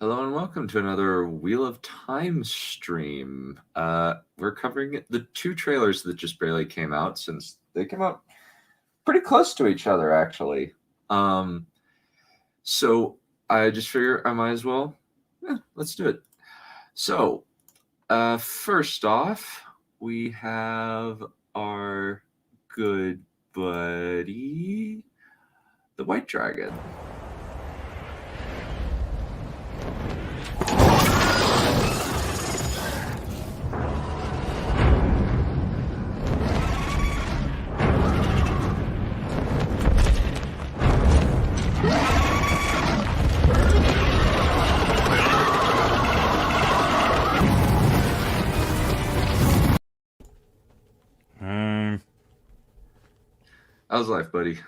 Hello and welcome to another Wheel of Time stream. We're covering the two trailers that just barely came out, since they came out pretty close to each other, actually. So I just figure I might as well, let's do it. So, first off, we have our good buddy, the White Dragon. How's life, buddy?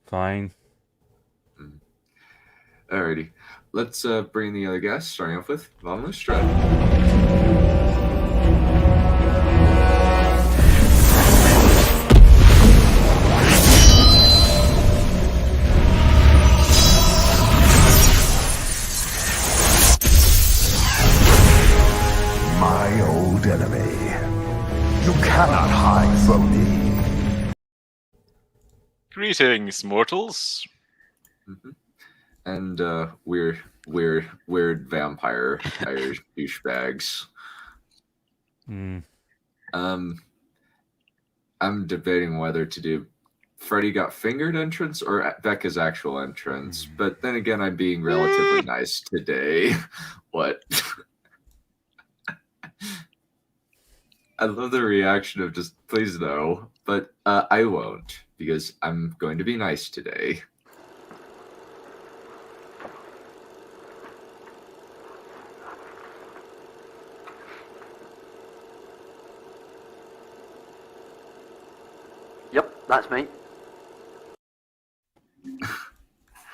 Fine. Alrighty. Let's bring the other guests, starting off with Von Lustra. My old enemy. You cannot hide from me. Greetings, mortals. And weird vampire Irish douchebags. I'm debating whether to do Freddy got fingered entrance or Becca's actual entrance, but then again, I'm being relatively nice today. What? I love the reaction of just please no, but I won't, because I'm going to be nice today. Yep, that's me.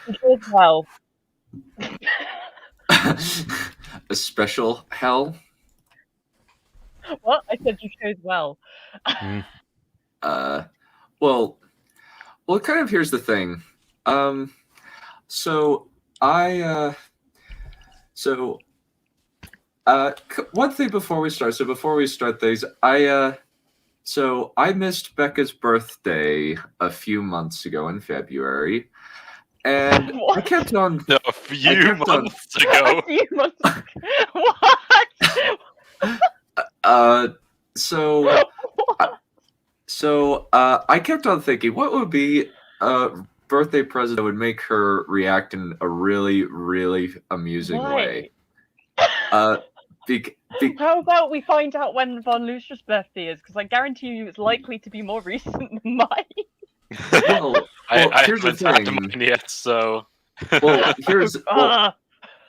As well. A special hell? What? I said you chose well. Well, kind of here's the thing. One thing before we start. So before we start things, I missed Becca's birthday a few months ago in February, and What? I kept on. No, a few months ago. A few months ago. What? I kept on thinking, what would be a birthday present that would make her react in a really, really amusing way? How about we find out when Von Lustra's birthday is? Because I guarantee you it's likely to be more recent than mine. Well, I here's the haven't had thing. mine yet, so. Well, here's. Ah.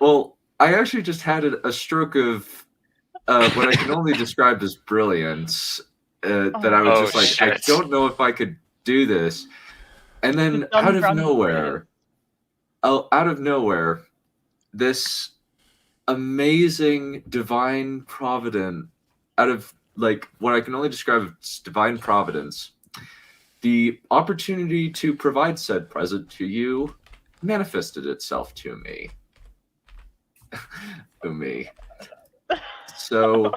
Well, I actually just had a stroke of what I can only describe as brilliance. That I was just like, shit. I don't know if I could do this. And then out of nowhere, this amazing divine providence, out of like what I can only describe as divine providence, the opportunity to provide said present to you manifested itself to me. So,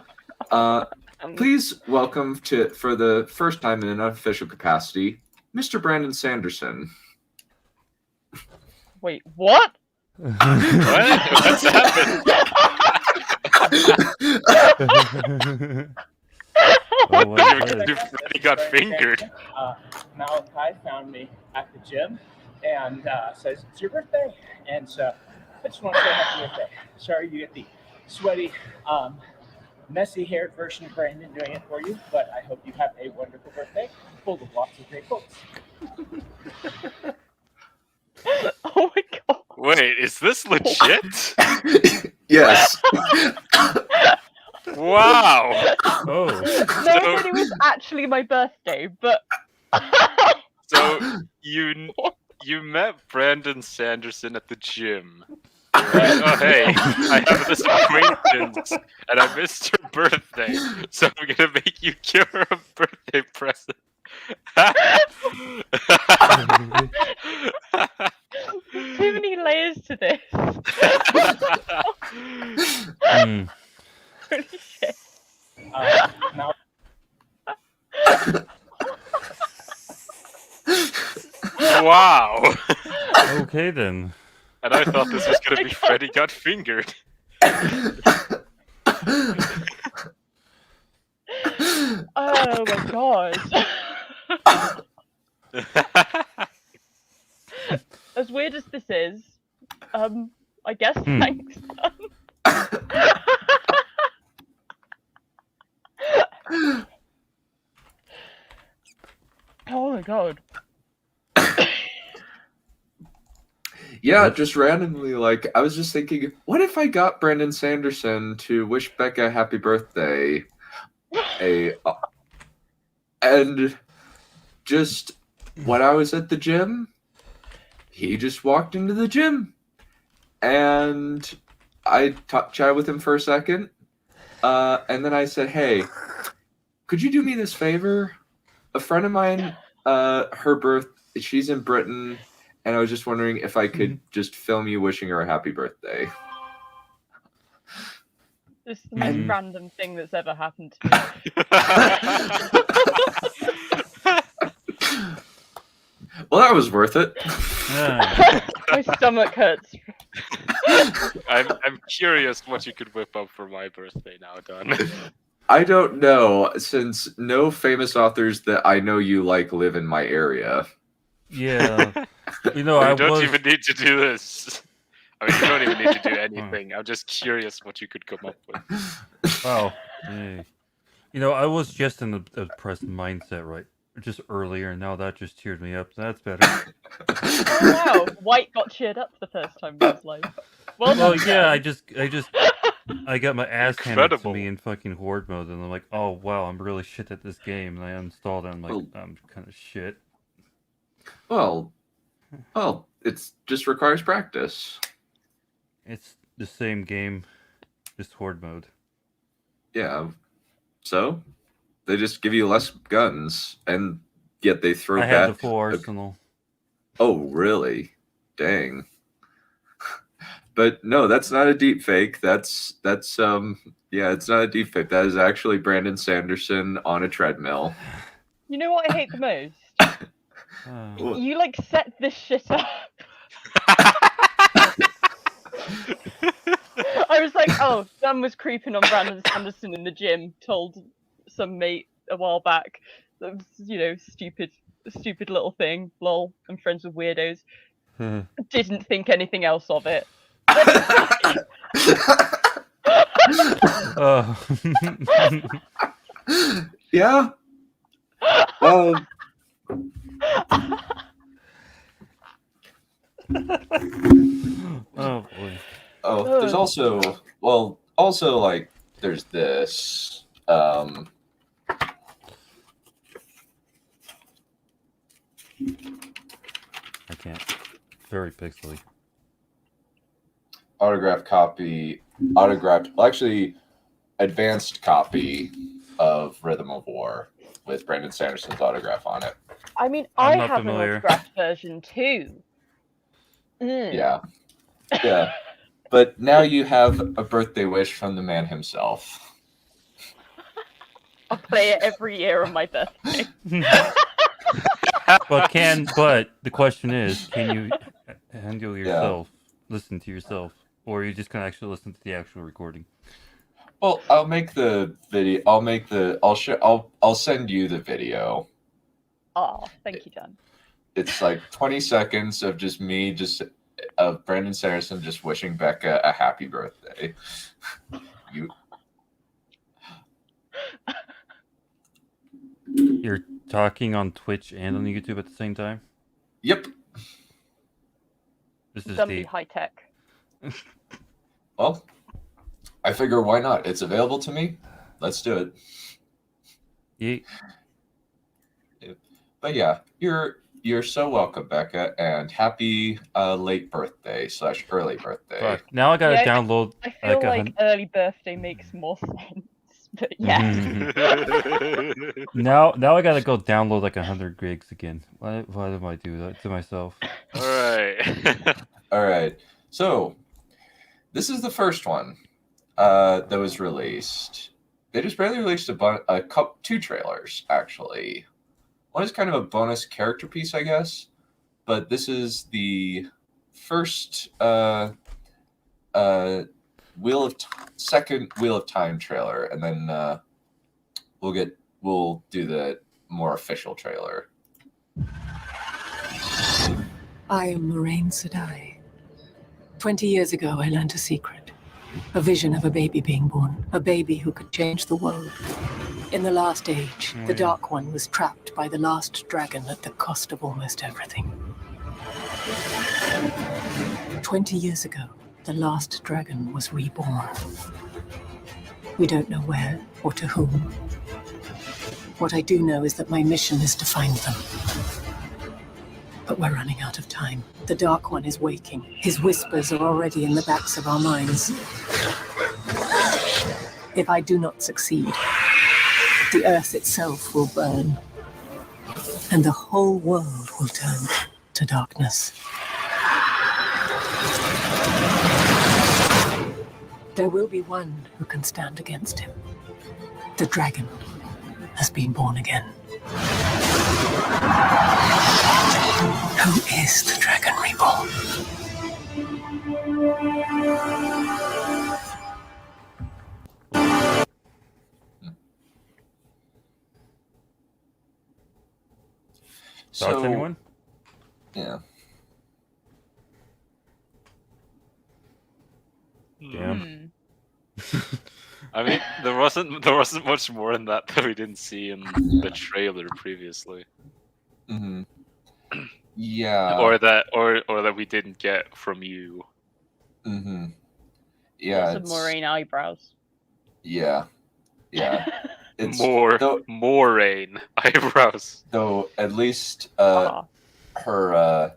please welcome for the first time in an unofficial capacity, Mr. Brandon Sanderson. Wait, what? What? What's happened? Freddy got fingered. Malachi found me at the gym and says, "It's your birthday," and so I just want to say happy birthday. Sorry you get the sweaty, messy-haired version of Brandon doing it for you, but I hope you have a wonderful birthday, full of lots of great quotes. Oh my god. Wait, is this legit? Yes. Wow. Oh. No, but it was actually my birthday, but... So you met Brandon Sanderson at the gym. Right? Oh hey, I have this acquaintance and I missed her birthday, so I'm gonna make you give her a birthday present. Too many layers to this. Wow. Okay then. And I thought this was gonna be Freddy got fingered. Oh my god. As weird as this is, I guess thanks. Oh my god. Yeah, just randomly, like, I was just thinking, what if I got Brandon Sanderson to wish Becca happy birthday? And just when I was at the gym, he just walked into the gym. And I chatted with him for a second. And then I said, hey, could you do me this favor? A friend of mine, she's in Britain. And I was just wondering if I could just film you wishing her a happy birthday. This is the most random thing that's ever happened to me. Well, that was worth it. Yeah. My stomach hurts. I'm curious what you could whip up for my birthday now, Don. I don't know, since no famous authors that I know you like live in my area. Yeah. You know, You don't even need to do this. I mean, you don't even need to do anything. I'm just curious what you could come up with. Wow. Yeah. You know, I was just in a depressed mindset, right? Just earlier, and now that just cheered me up. That's better. Oh wow, White got cheered up the first time in his life. Well Well, done, yeah, Jen. I got my ass handed to Incredible. me in fucking horde mode, and I'm like, oh wow, I'm really shit at this game, and I uninstalled it. I'm like, Well- I'm kind of shit. Well, it just requires practice. It's the same game, just horde mode. Yeah. So, they just give you less guns, and yet they throw I back. had the full arsenal. Oh, really? Dang. But no, that's not a deep fake. It's not a deep fake. That is actually Brandon Sanderson on a treadmill. You know what I hate the most? Oh. You like set this shit up. I was like, oh, Dan was creeping on Brandon Sanderson in the gym, told some mate a while back. That was, you know, stupid little thing. Lol, I'm friends with weirdos. Didn't think anything else of it. Oh. Yeah. Oh boy. Oh, there's also like there's this. I can't. Very pixely. Advanced copy of Rhythm of War with Brandon Sanderson's autograph on it. I mean, I'm I not have familiar. an autographed version too. Yeah. But now you have a birthday wish from the man himself. I'll play it every year on my birthday. But the question is, can you handle yourself, listen to yourself, or are you just gonna actually listen to the actual recording? Well, I'll make the video. I'll send you the video. Oh, thank you, Dan. It's like 20 seconds of just me, of Brandon Sanderson just wishing Becca a happy birthday. You're talking on Twitch and on YouTube at the same time? Yep. This is Don't be deep. high tech. Well, I figure why not? It's available to me. Let's do it. Yeet. But yeah, you're so welcome, Becca, and happy late birthday / early birthday. Fuck. Now I gotta Yeah, download. I feel like a like early birthday makes more sense. But yeah. Now I gotta go download like 100 gigs again. Why do I do that to myself? All right. So this is the first one that was released. They just barely released two trailers, actually. One is kind of a bonus character piece, I guess. but this is the first second Wheel of Time trailer, and then we'll do the more official trailer. I am Moraine Sedai. 20 years ago, I learned a secret. A vision of a baby being born. A baby who could change the world. In the last age, the Dark One was trapped by the last dragon at the cost of almost everything. 20 years ago, the last dragon was reborn. We don't know where or to whom. What I do know is that my mission is to find them. But we're running out of time. The Dark One is waking. His whispers are already in the backs of our minds. If I do not succeed, the Earth itself will burn. And the whole world will turn to darkness. There will be one who can stand against him. The dragon has been born again. Who is the dragon reborn? Thoughts, anyone? Yeah. Damn. I mean, there wasn't much more in that we didn't see in the trailer previously. Mm-hmm. Yeah. Or that we didn't get from you. Mm-hmm. Yeah. Some Moraine eyebrows. Yeah. Yeah. It's Moraine eyebrows. Though at least Ah. her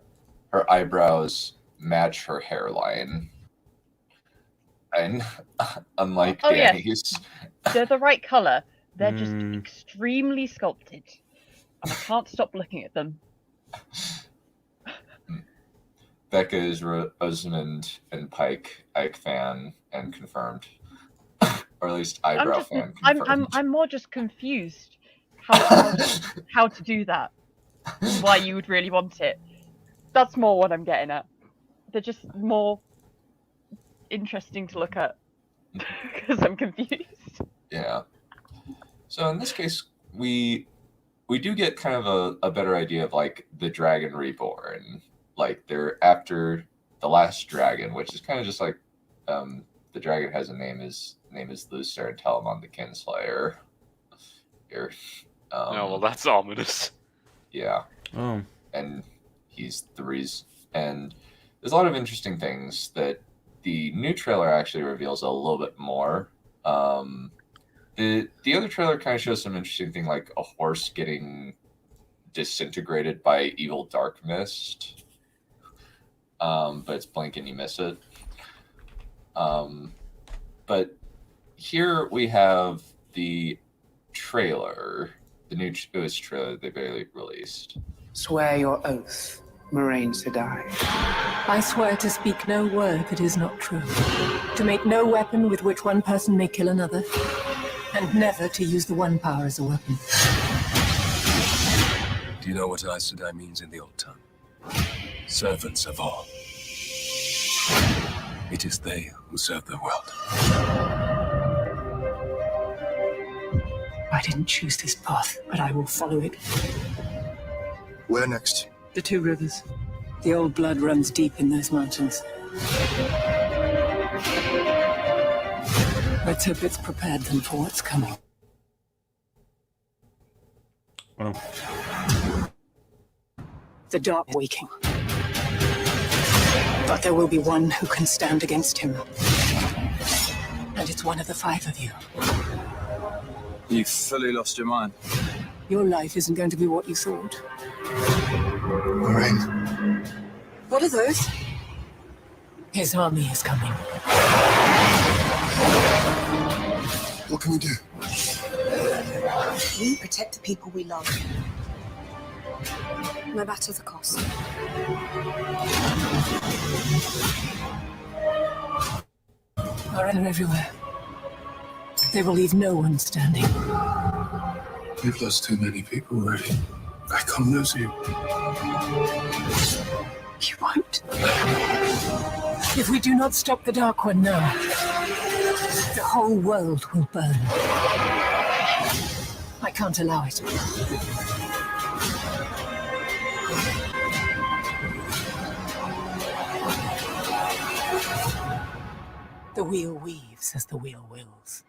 eyebrows match her hairline. And unlike Oh, yes. Danny's. They're the right color. They're just extremely sculpted, and I can't stop looking at them. Becca is Rosamund and Ike fan and confirmed, or at least eyebrow fan confirmed. I'm more just confused how to do that. Why you would really want it? That's more what I'm getting at. They're just more interesting to look at because I'm confused. Yeah. So in this case, we do get kind of a better idea of like the Dragon Reborn. Like they're after the last dragon, which is kind of just like the dragon has a name. His name is Lucer, and Telamon the Kinslayer. Here. Oh, well, that's ominous. Yeah. Oh. And he's the reason. And there's a lot of interesting things that the new trailer actually reveals a little bit more. The other trailer kind of shows some interesting thing, like a horse getting disintegrated by evil dark mist. But it's blink and you miss it. But here we have the trailer, the newest trailer they barely released. Swear your oath, Moraine Sedai. I swear to speak no word that is not true, to make no weapon with which one person may kill another, and never to use the One Power as a weapon. Do you know what Aes Sedai means in the old tongue? Servants of all. It is they who serve the world. I didn't choose this path, but I will follow it. Where next? The Two Rivers. The old blood runs deep in those mountains. Let's hope it's prepared them for what's coming. Oh. The Dark waking. But there will be one who can stand against him. And it's one of the five of you. You've fully lost your mind. Your life isn't going to be what you thought. Moraine. What are those? His army is coming. What can we do? We protect the people we love. No matter the cost. Our men are everywhere. They will leave no one standing. We've lost too many people already. I can't lose you. You won't. If we do not stop the Dark One now, the whole world will burn. I can't allow it. The wheel weaves as the wheel wills.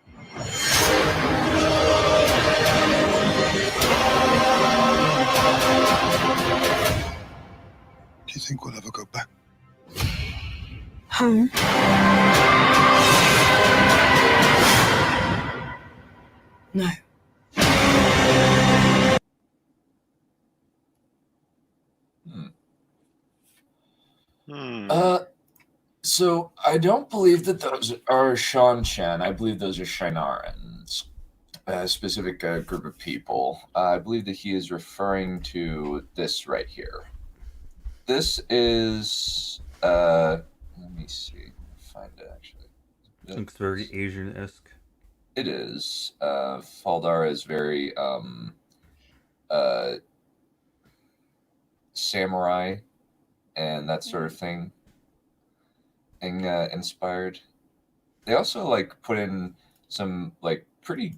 Do you think we'll ever go back? Home? No. So I don't believe that those are Shan Chen. I believe those are Shinarans, a specific group of people. I believe that he is referring to this right here. This is let me see. Find it actually. Looks very Asian-esque. It is. Faldar is very samurai and that sort of thing. Inspired. They also like put in some like pretty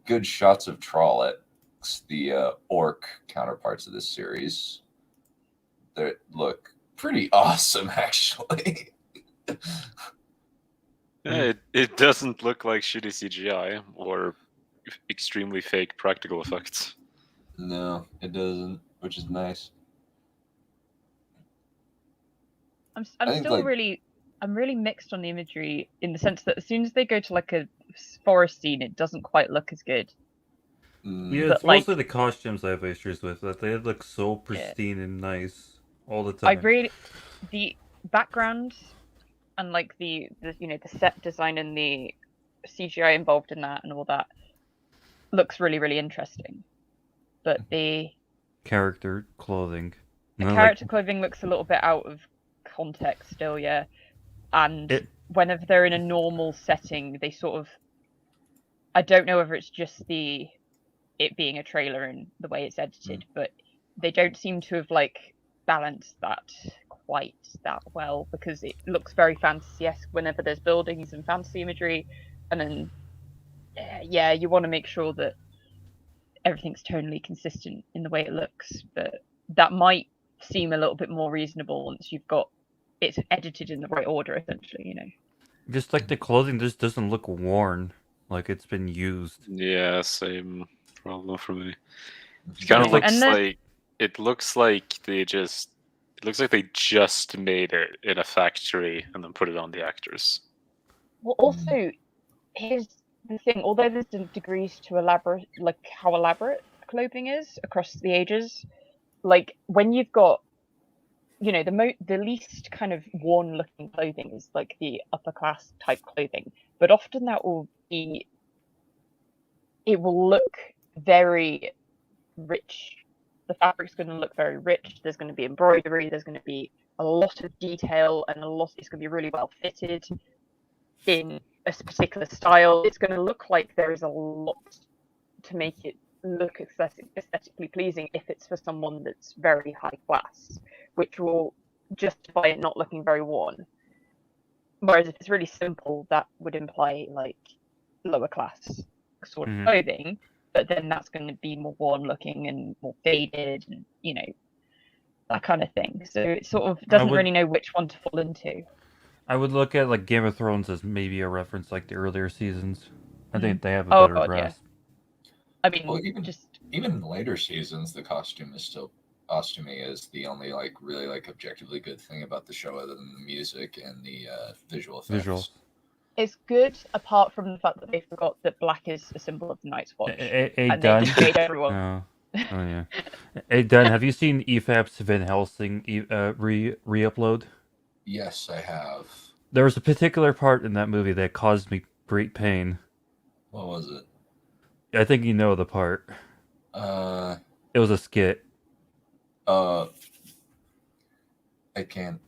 good shots of Trollocs, the orc counterparts of this series. They look pretty awesome, actually. It doesn't look like shitty CGI or extremely fake practical effects. No, it doesn't, which is nice. I'm think, still like- I'm really mixed on the imagery in the sense that as soon as they go to like a forest scene, it doesn't quite look as good. Yeah, But, it's like- mostly the costumes I have issues with. That they look so pristine and nice all the time. The background and like the the set design and the CGI involved in that and all that looks really interesting. But the Character clothing. character clothing looks a little bit out of context still, yeah. And whenever they're in a normal setting, they sort of, I don't know whether it's just it being a trailer and the way it's edited, but they don't seem to have like balanced that quite that well, because it looks very fantasy-esque whenever there's buildings and fantasy imagery, and then yeah, you want to make sure that everything's tonally consistent in the way it looks, but that might seem a little bit more reasonable once you've got it's edited in the right order, essentially, you know. Just like the clothing just doesn't look worn, like it's been used. Yeah, same problem for me. It kind of looks And then- like it looks like they just made it in a factory and then put it on the actors. Well, also, here's the thing: although there's degrees to how elaborate clothing is across the ages, like when you've got, the least kind of worn-looking clothing is like the upper class type clothing, but often that will be. It will look very rich. The fabric's going to look very rich. There's going to be embroidery. There's going to be a lot of detail, and it's going to be really well fitted in a particular style. It's going to look like there is a lot to make it look aesthetically pleasing if it's for someone that's very high class, which will justify it not looking very worn. Whereas if it's really simple, that would imply like lower class sort of clothing, but then that's going to be more worn looking and more faded and that kind of thing. So it sort of doesn't really know which one to fall into. I would look at like Game of Thrones as maybe a reference like the earlier seasons. I think they have a better grasp. I mean, Well, even in later seasons, the costuming is the only like really like objectively good thing about the show, other than the music and the visual effects. It's good apart from the fact that they forgot that black is a symbol of the Night's Watch, and Dan. they just made everyone. Oh yeah. Hey Dan, have you seen EFAP's Van Helsing re-upload? Yes, I have. There was a particular part in that movie that caused me great pain. What was it? I think you know the part. It was a skit. I can't.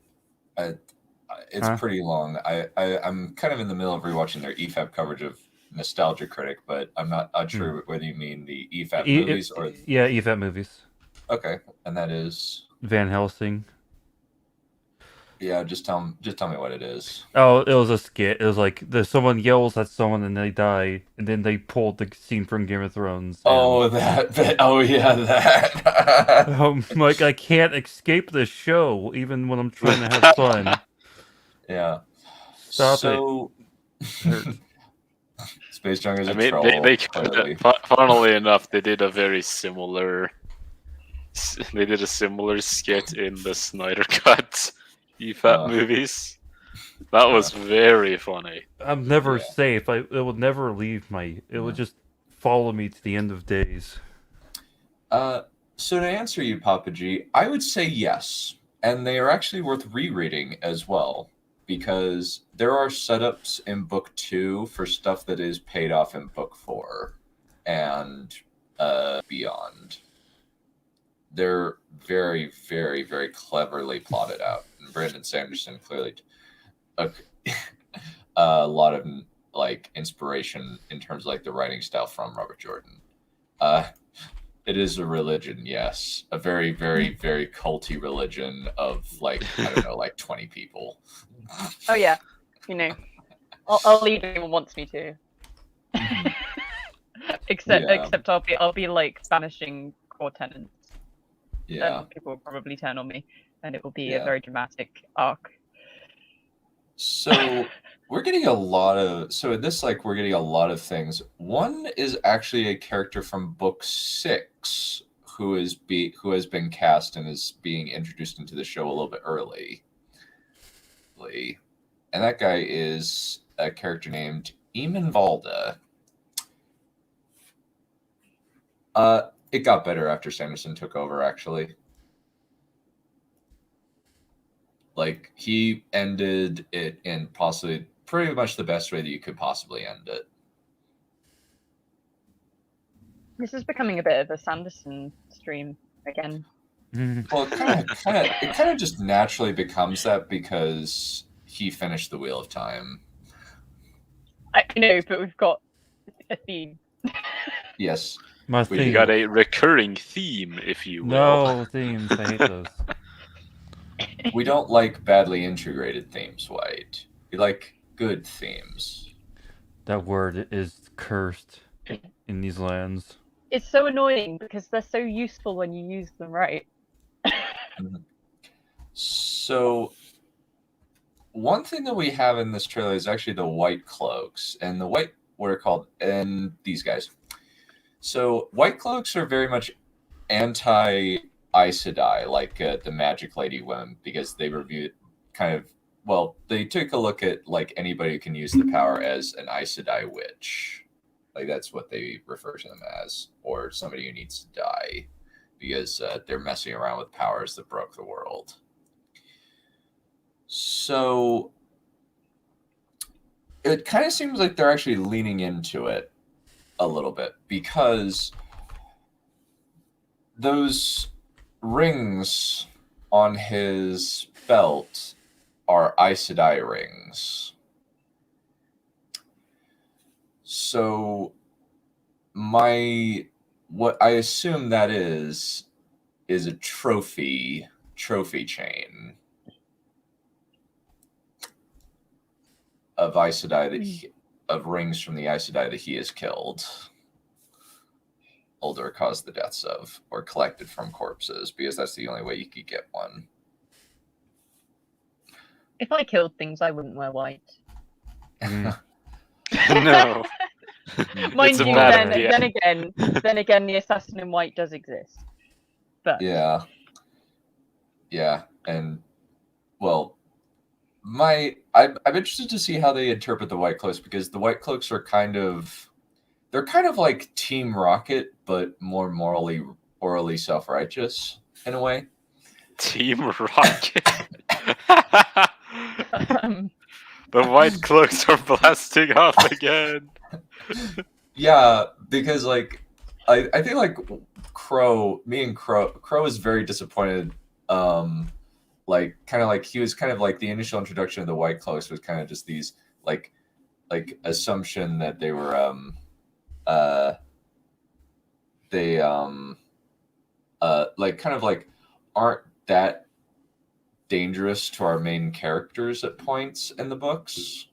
It's pretty long. I'm kind of in the middle of rewatching their EFAP coverage of Nostalgia Critic, but I'm not sure whether you mean the EFAP movies or EFAP movies. Okay, and that is Van Helsing. yeah. Just tell me what it is. Oh, it was a skit. It was like someone yells at someone and they die, and then they pulled the scene from Game of Thrones. And, Oh, that. Oh, yeah, that. like I can't escape this show even when I'm trying to have fun. Yeah. Stop so, Space Junk is I a mean, troll. they clearly. funnily enough, they did a very similar. They did a similar skit in the Snyder Cut EFAP movies. That was very funny. I'm never safe. It would never leave my. It would just follow me to the end of days. So to answer you, Papa G, I would say yes, and they are actually worth rereading as well, because there are setups in book 2 for stuff that is paid off in book 4 and beyond. They're very, very, very cleverly plotted out, and Brandon Sanderson clearly a lot of like inspiration in terms of like the writing style from Robert Jordan. It is a religion, yes, a very, very, very culty religion of like I don't know, like 20 people. Oh yeah, you know, I'll lead anyone wants me to. Except I'll be like banishing core tenants. Yeah. And people will probably turn on me, and it will be Yeah. a very dramatic arc. So we're getting a lot of we're getting a lot of things. One is actually a character from book 6 who has been cast and is being introduced into the show a little bit early. And that guy is a character named Eamon Valda. It got better after Sanderson took over, actually. Like, he ended it in possibly pretty much the best way that you could possibly end it. This is becoming a bit of a Sanderson stream again. Well, it kind of just naturally becomes that because he finished the Wheel of Time. I know, but we've got a theme. Yes. We got a recurring theme, if you will. No themes. I hate those. We don't like badly integrated themes, White. We like good themes. That word is cursed in these lands. It's so annoying because they're so useful when you use them right. So, one thing that we have in this trailer is actually the White Cloaks, and what are called, and these guys. So, White Cloaks are very much anti-Aes Sedai, like the Magic Lady women, because they reviewed they took a look at like anybody who can use the power as an Aes Sedai witch. Like that's what they refer to them as, or somebody who needs to die because they're messing around with powers that broke the world. So it kind of seems like they're actually leaning into it a little bit because those rings on his belt are Aes Sedai rings. So what I assume that is a trophy chain of Aes Sedai of rings from the Aes Sedai that he has killed, or caused the deaths of, or collected from corpses, because that's the only way you could get one. If I killed things, I wouldn't wear white. No. Mind It's a you, bad idea. then again, the assassin in white does exist. But Yeah, and well, I'm interested to see how they interpret the White Cloaks, because the White Cloaks are kind of like Team Rocket, but more morally self-righteous in a way. Team Rocket. The White Cloaks are blasting off again. Yeah, because like I think like Crow is very disappointed. Like kind of like he was kind of like the initial introduction of the White Cloaks was kind of just these like assumption that they were like kind of like aren't that dangerous to our main characters at points in the books.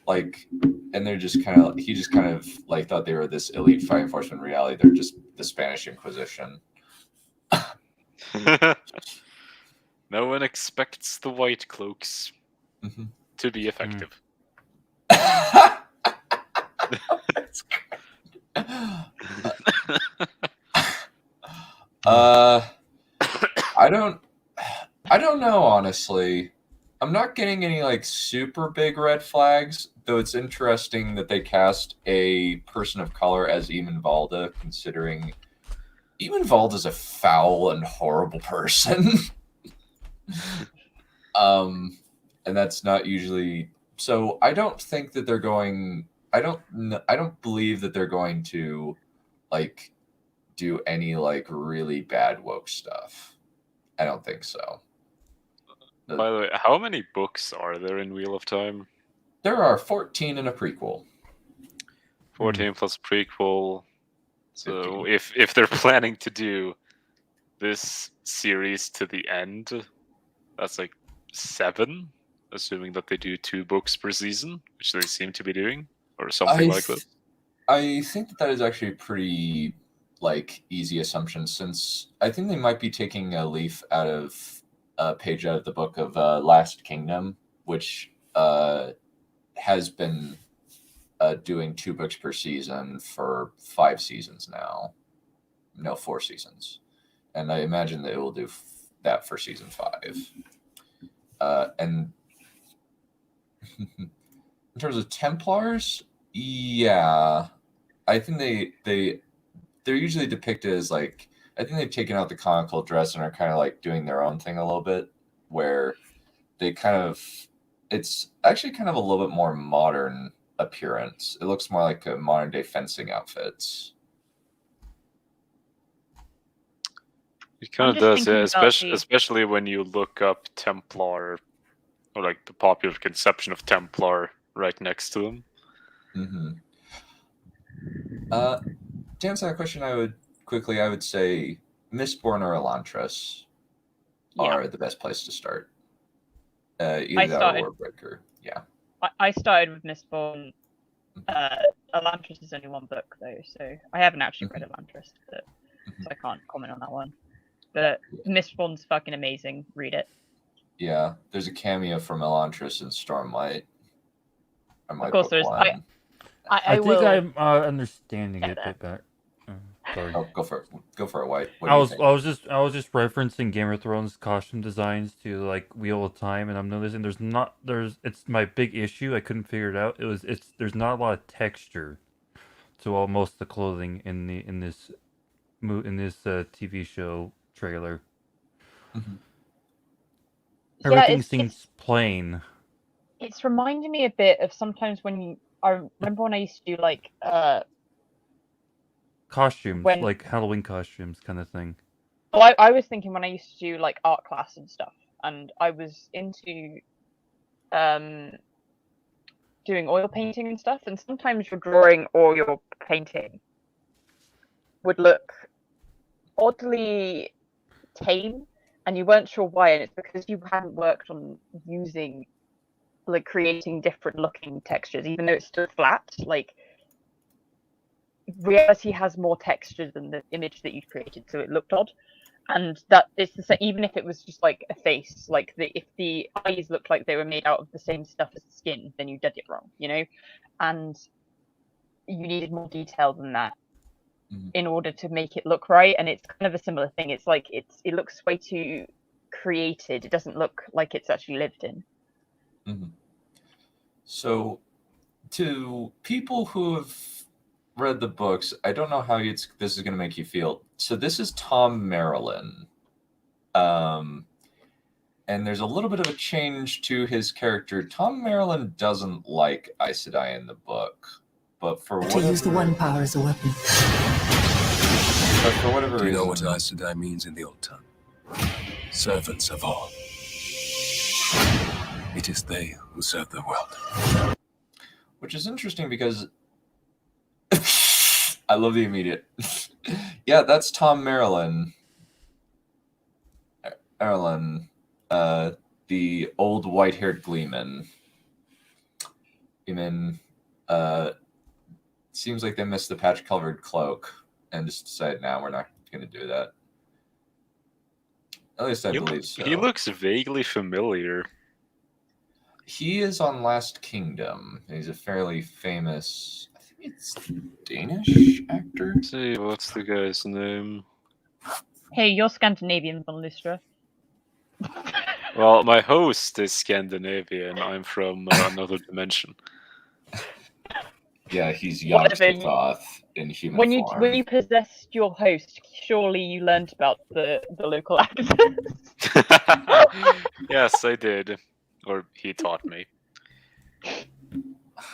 Like, and they're just kind of, he just kind of like thought they were this elite fighting force when in reality they're just the Spanish Inquisition. No one expects the white cloaks to be effective. I don't know, honestly. I'm not getting any like super big red flags, though it's interesting that they cast a person of color as Eamon Valda, considering Eamon Valda's a foul and horrible person. And that's not usually, so I don't think that they're going, I don't believe that they're going to like do any like really bad woke stuff. I don't think so. By the way, how many books are there in Wheel of Time? There are 14 in a prequel. 14 plus prequel. So if they're planning to do this series to the end, that's like 7, assuming that they do 2 books per season, which they seem to be doing, or something like that. I think that is actually a pretty like easy assumption, since I think they might be taking a leaf out of a page out of the book of Last Kingdom, which has been doing 2 books per season for 5 seasons now. No, 4 seasons. And I imagine that it will do that for season 5. And in terms of Templars, yeah, I think they're usually depicted as like, I think they've taken out the conical dress and are kind of like doing their own thing a little bit, where they kind of, it's actually kind of a little bit more modern appearance. It looks more like a modern day fencing outfits. It kind of does, yeah, especially when you look up Templar, or like the popular conception of Templar right next to them. To answer that question, I would say Mistborn or Elantris are the best place to start. Either that or Warbreaker. Yeah. I started with Mistborn. Elantris is only 1 book though, so I haven't actually read Elantris, so I can't comment on that one. But Mistborn's fucking amazing. Read it. Yeah, there's a cameo from Elantris in Stormlight. Of course, there's. I think I'm understanding it a bit better. Sorry. Oh, go for it. Go for it, White. I was just referencing Game of Thrones costume designs to like Wheel of Time, and I'm noticing it's my big issue. I couldn't figure it out. There's not a lot of texture to most of the clothing in this TV show trailer. Everything seems plain. It's reminding me a bit of sometimes I remember when I used to do like costumes, like Halloween costumes kind of thing. Well, I was thinking when I used to do like art class and stuff, and I was into doing oil painting and stuff, and sometimes your drawing or your painting would look oddly tame, and you weren't sure why, and it's because you hadn't worked on using like creating different looking textures, even though it's still flat. Like reality has more texture than the image that you'd created, so it looked odd. And that it's the same, even if it was just like a face, like if the eyes looked like they were made out of the same stuff as the skin, then you did it wrong, you know. And you needed more detail than that in order to make it look right. And it's kind of a similar thing. It's like it looks way too created. It doesn't look like it's actually lived in. So, to people who have read the books, I don't know how this is going to make you feel. So this is Tom Marilyn. And there's a little bit of a change to his character. Tom Marilyn doesn't like Aes Sedai in the book, but for to use the one power as a weapon. But for whatever reason, Do you know what Aes Sedai means in the old tongue? Servants of all. It is they who serve the world. Which is interesting because I love the immediate. Yeah, that's Tom Marilyn. Erlen, the old white-haired gleeman. Gleeman, seems like they missed the patch-covered cloak and just decided, now we're not going to do that. At least I believe so. He looks vaguely familiar. He is on Last Kingdom. He's a fairly famous, I think it's Danish actor. Let's see, what's the guy's name? Hey, you're Scandinavian, Von Lystra. Well, my host is Scandinavian. I'm from another dimension. Yeah, he's young Thoth in human form. When you possessed your host, surely you learned about the local accents. Yes, I did. Or he taught me.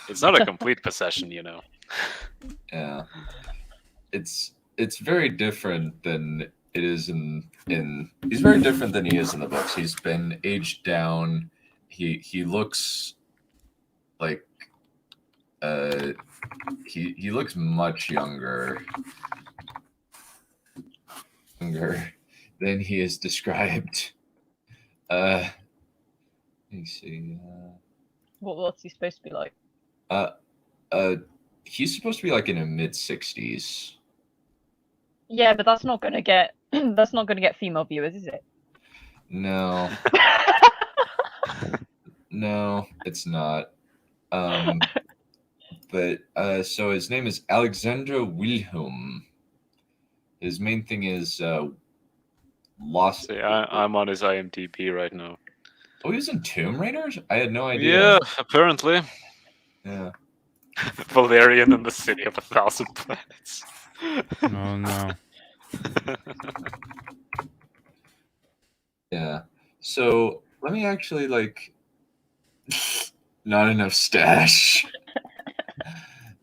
It's not a complete possession, you know. Yeah. It's very different than it is in he's very different than he is in the books. He's been aged down. He looks like he looks much younger than he is described. Let me see. What's he supposed to be like? He's supposed to be like in the mid-60s. Yeah, but that's not gonna get female viewers, is it? No. No, it's not. But so his name is Alexandra Wilhelm. His main thing is lost. See, I'm on his IMDb right now. Oh, he was in Tomb Raiders? I had no idea. Yeah, apparently. Yeah. Valerian and the City of 1,000 Planets. Oh no. Yeah. So let me actually not enough stash.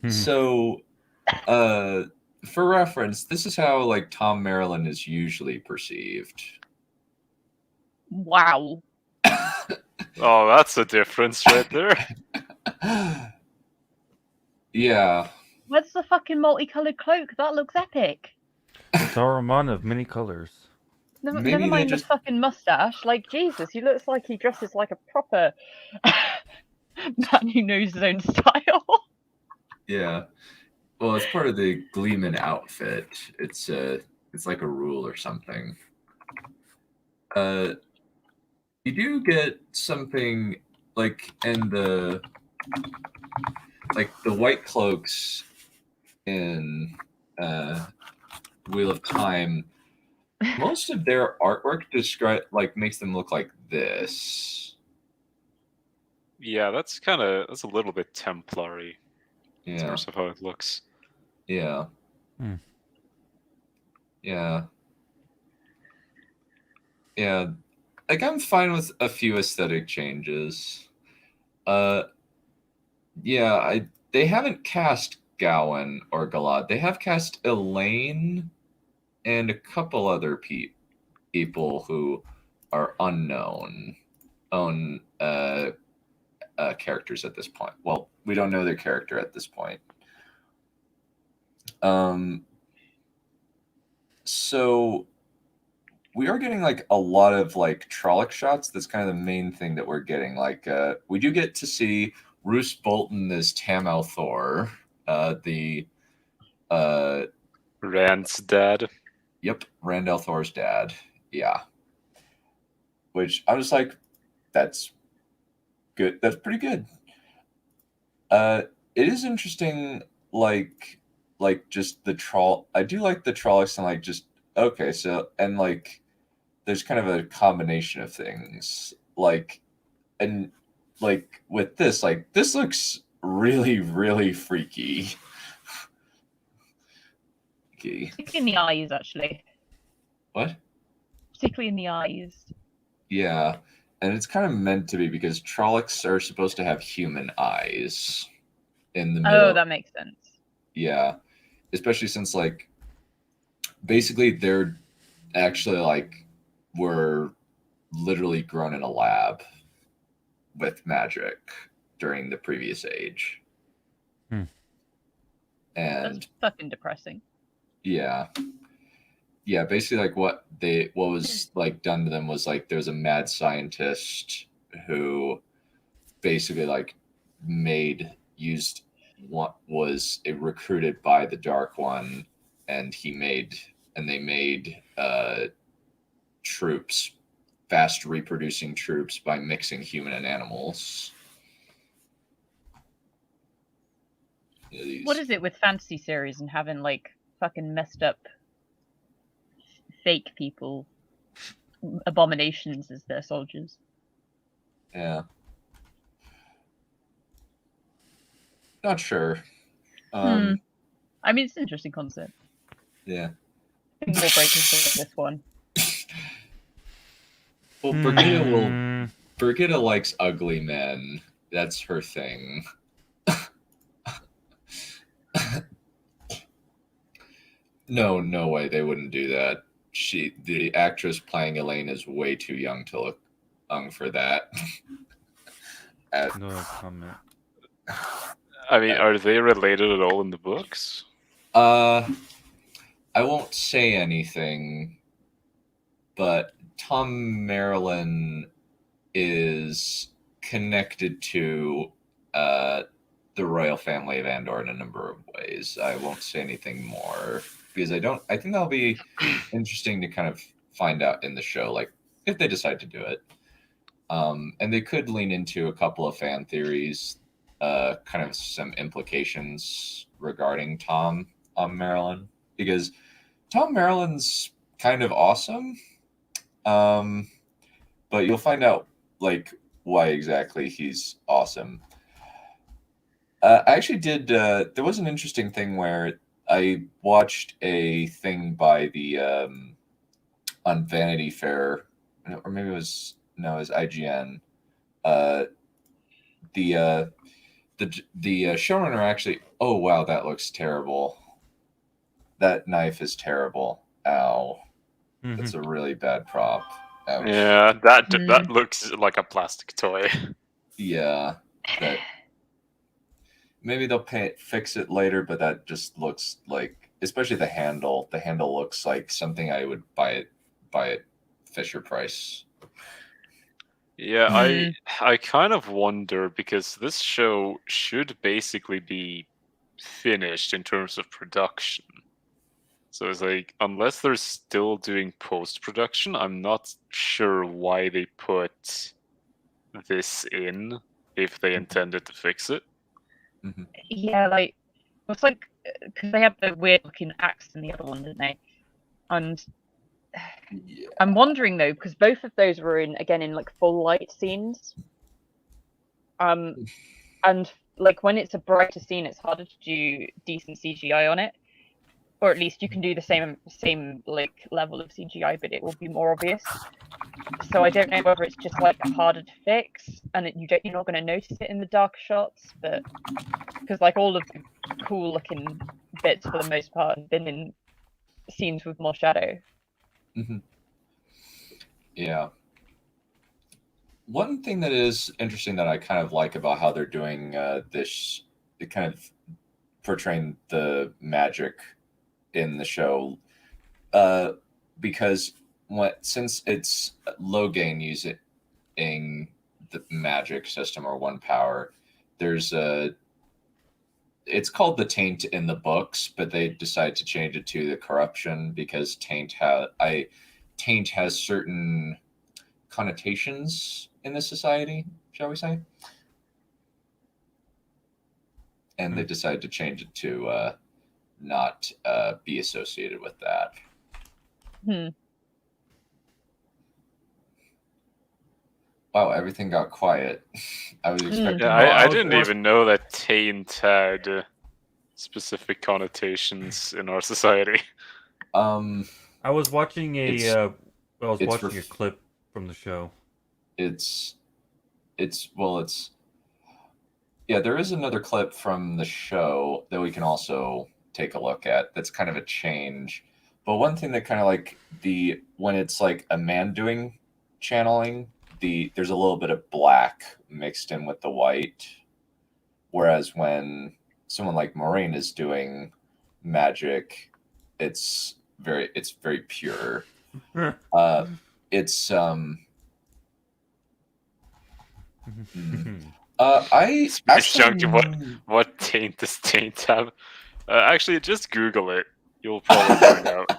So for reference, this is how Tom Maryland is usually perceived. Wow. Oh, that's a difference right there. Yeah. Where's the fucking multicolored cloak? That looks epic. Saruman of many colors. Never mind the fucking mustache. Like, Jesus, he looks like he dresses like a proper man who knows his own style. Yeah. Well, it's part of the Gleeman outfit. It's like a rule or something. You do get something in the white cloaks in Wheel of Time. Most of their artwork makes them look like this. Yeah, that's a little bit Templary. Yeah. In terms of how it looks. Yeah. Yeah. Yeah. I'm fine with a few aesthetic changes. Yeah, they haven't cast Gowan or Galad. They have cast Elaine and a couple other people who are unknown characters at this point. Well, we don't know their character at this point. So we are getting a lot of Trolloc shots. That's kind of the main thing that we're getting. We do get to see Roose Bolton as Tam Althor, the Rand's dad. Yep, Rand Althor's dad. Yeah. Which I was like, that's good. That's pretty good. It is interesting, just the troll. I do like the Trollocs and okay, so and there's kind of a combination of things. And with this, this looks really, really freaky. Okay. Particularly in the eyes, actually. What? Particularly in the eyes. Yeah, and it's kind of meant to be because Trollocs are supposed to have human eyes in the middle. Oh, that makes sense. Yeah, especially since basically they're actually were literally grown in a lab with magic during the previous age. And that's fucking depressing. Yeah. yeah, basically like what was like done to them was like there's a mad scientist who basically like used what was recruited by the Dark One, and they made troops, fast reproducing troops by mixing human and animals. What is it with fantasy series and having like fucking messed up fake people, abominations as their soldiers? Yeah. Not sure. I mean, it's an interesting concept. Yeah. I think we'll break into this one. Well, Brigitte likes ugly men. That's her thing. No way they wouldn't do that. The actress playing Elaine is way too young to look young for that. No comment. I mean, are they related at all in the books? I won't say anything, but Tom Marilyn is connected to the royal family of Andor in a number of ways. I won't say anything more because I think that'll be interesting to kind of find out in the show, like if they decide to do it. And they could lean into a couple of fan theories, kind of some implications regarding Tom Marilyn, because Tom Marilyn's kind of awesome. But you'll find out like why exactly he's awesome. I actually did. There was an interesting thing where I watched a thing by the on Vanity Fair, or maybe it was IGN. The showrunner actually. Oh wow, that looks terrible. That knife is terrible. Ow, that's a really bad prop. Ouch. Yeah, that looks like a plastic toy. Yeah, that. Maybe they'll fix it later, but that just looks like, especially the handle. The handle looks like something I would buy at Fisher Price. Yeah, I kind of wonder because this show should basically be finished in terms of production. So it's like, unless they're still doing post-production, I'm not sure why they put this in if they intended to fix it. Mm-hmm. Yeah, like it's like because they have the weird looking axe in the other one, didn't they? And yeah. I'm wondering though, because both of those were in like full light scenes. And like when it's a brighter scene, it's harder to do decent CGI on it, or at least you can do the same like level of CGI, but it will be more obvious. So I don't know whether it's just like harder to fix, and you're not going to notice it in the dark shots, but because like all of the cool looking bits for the most part have been in scenes with more shadow. Mm-hmm. Yeah. One thing that is interesting that I kind of like about how they're doing this, kind of portraying the magic in the show, because since it's low gain using the magic system or one power, it's called the taint in the books, but they decide to change it to the corruption because taint has certain connotations in this society, shall we say, and they decide to change it to not be associated with that. Wow, everything got quiet. I was expecting. Yeah, I didn't even know that taint had specific connotations in our society. I was watching a clip from the show. Yeah, there is another clip from the show that we can also take a look at. That's kind of a change. But one thing that kind of like when it's like a man doing channeling, there's a little bit of black mixed in with the white. Whereas when someone like Maureen is doing magic, it's it's very pure. It's I Space actually Junk, what taint does taint have? Actually, just Google it. You'll probably find out.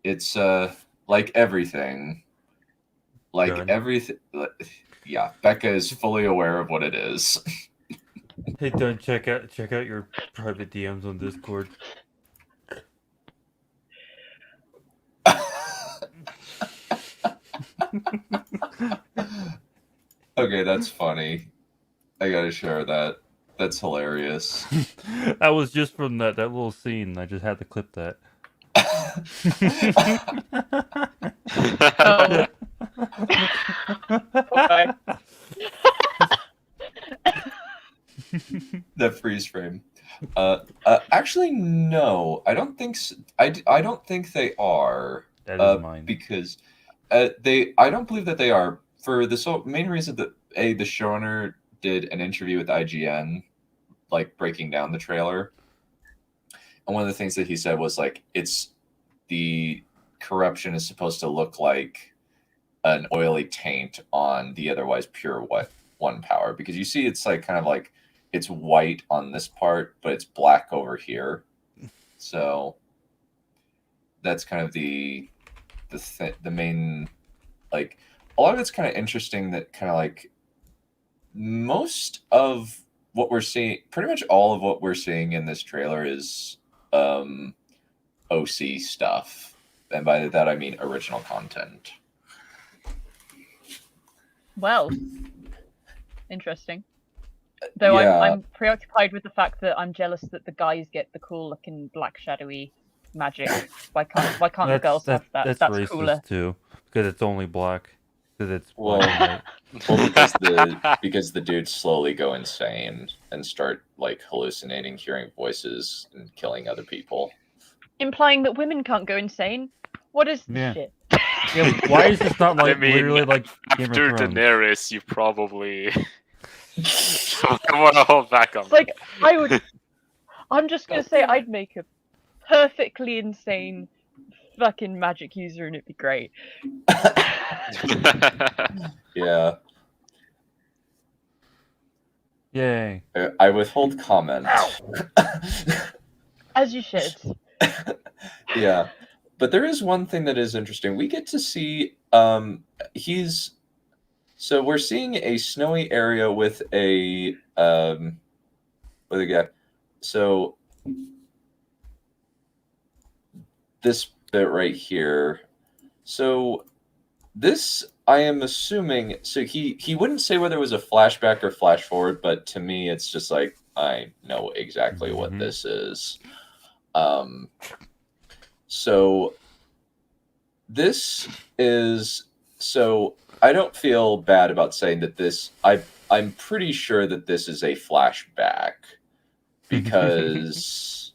It's like everything. Like Done. everything. Yeah, Becca is fully aware of what it is. Hey, Dunn, check out your private DMs on Discord. Okay, that's funny. I gotta share that. That's hilarious. That was just from that little scene. I just had to clip that. Oh. Okay. That freeze frame. Actually, no. I don't think. I don't think they are. That is mine. Because I don't believe that they are, for the main reason that the showrunner did an interview with IGN, like breaking down the trailer, and one of the things that he said was like the corruption is supposed to look like an oily taint on the otherwise pure one power, because you see it's like kind of like it's white on this part, but it's black over here. So that's kind of the main, like, a lot of it's kind of interesting that kind of like most of what we're seeing, pretty much all of what we're seeing in this trailer is OC stuff. And by that I mean original content. Well, interesting. Though Yeah. I'm preoccupied with the fact that I'm jealous that the guys get the cool looking black shadowy magic. Why can't the girls have that? That's That's racist cooler. too, because it's only black. Because it's Well, black and well, because the dudes slowly go insane and start like hallucinating, hearing voices, and killing other people. Implying that women can't go insane. What is this Yeah. shit? Yeah, why is this not like I mean, literally like Game of after Thrones? Daenerys, you probably want to hold back on. It's like I'm just gonna say I'd make a perfectly insane fucking magic user and it'd be great. Yeah. Yay. I withhold comment. As you should. Yeah. But there is one thing that is interesting. We get to see so we're seeing a snowy area with a so this bit right here. So this, I am assuming, so he wouldn't say whether it was a flashback or flash forward, but to me it's just like I know exactly what this is. So this is, so I don't feel bad about saying that this, I'm pretty sure that this is a flashback, because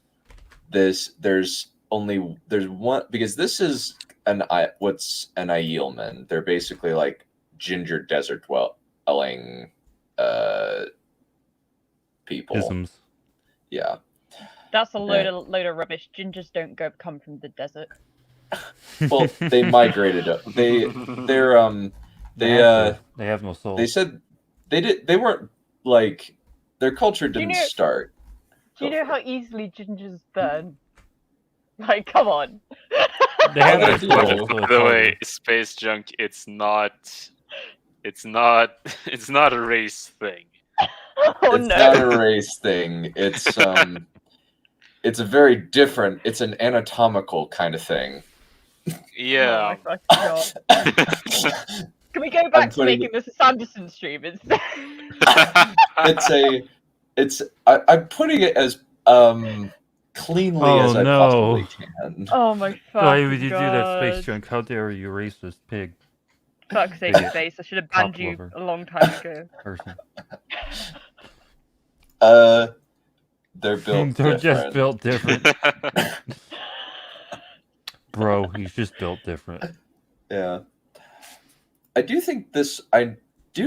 there's one, because this is what's an Aielman. They're basically like ginger desert dwelling people. Isms. Yeah. That's a load of rubbish. Gingers don't come from the desert. Well, they migrated up. They have no soul. They said they weren't like, their culture didn't start. Do you know how easily gingers burn? Like, come on. They have By the way, Space Junk, it's not a race thing. Oh It's no. not a race thing. It's a very different, it's an anatomical kind of thing. Yeah. Oh my fucking God. Can we go back to making this a Sanderson stream instead? I'm putting it as cleanly as I possibly can. Oh my fucking God. Why would you do that, Space Junk? How dare you, racist pig? Fuck's sake, Space. I should have banned you a long time ago. Person. They're built They're different. just built different. Bro, he's just built different. Yeah. I do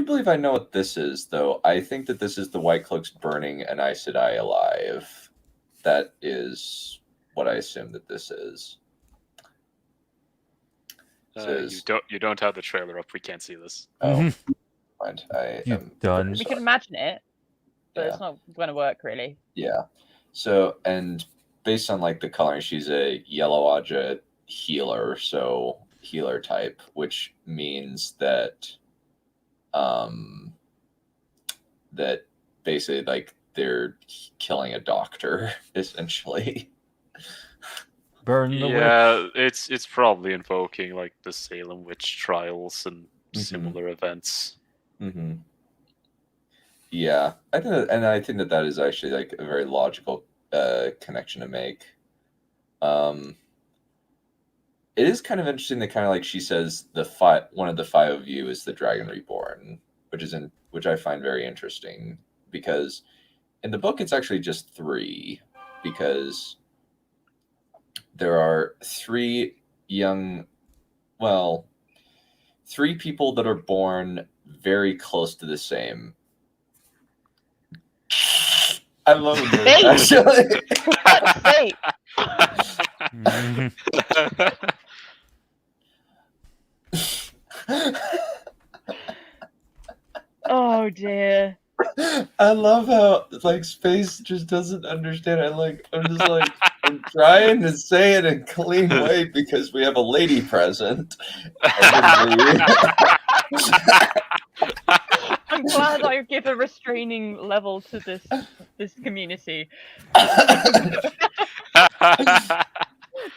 believe I know what this is, though. I think that this is the White Cloaks burning an Aes Sedai alive. That is what I assume that this is. You don't have the trailer up. We can't see this. Oh, mind. I You am done. very We sorry. can imagine it, but Yeah. it's not going to work really. Yeah. So, and based on like the coloring, she's a yellow Aja healer, so healer type, which means that that basically like they're killing a doctor essentially. Burn the witch. Yeah, it's probably invoking like the Salem witch trials and similar events. Mm-hmm. Yeah, I think that is actually like a very logical connection to make. It is kind of interesting that kind of like she says one of the five of you is the Dragon Reborn, which I find very interesting because in the book it's actually just 3 because there are 3 people that are born very close to the same. I love it, actually. For fuck's sake. Oh dear. I love how like space just doesn't understand. I'm trying to say it in a clean way because we have a lady present. I'm glad I give a restraining level to this community.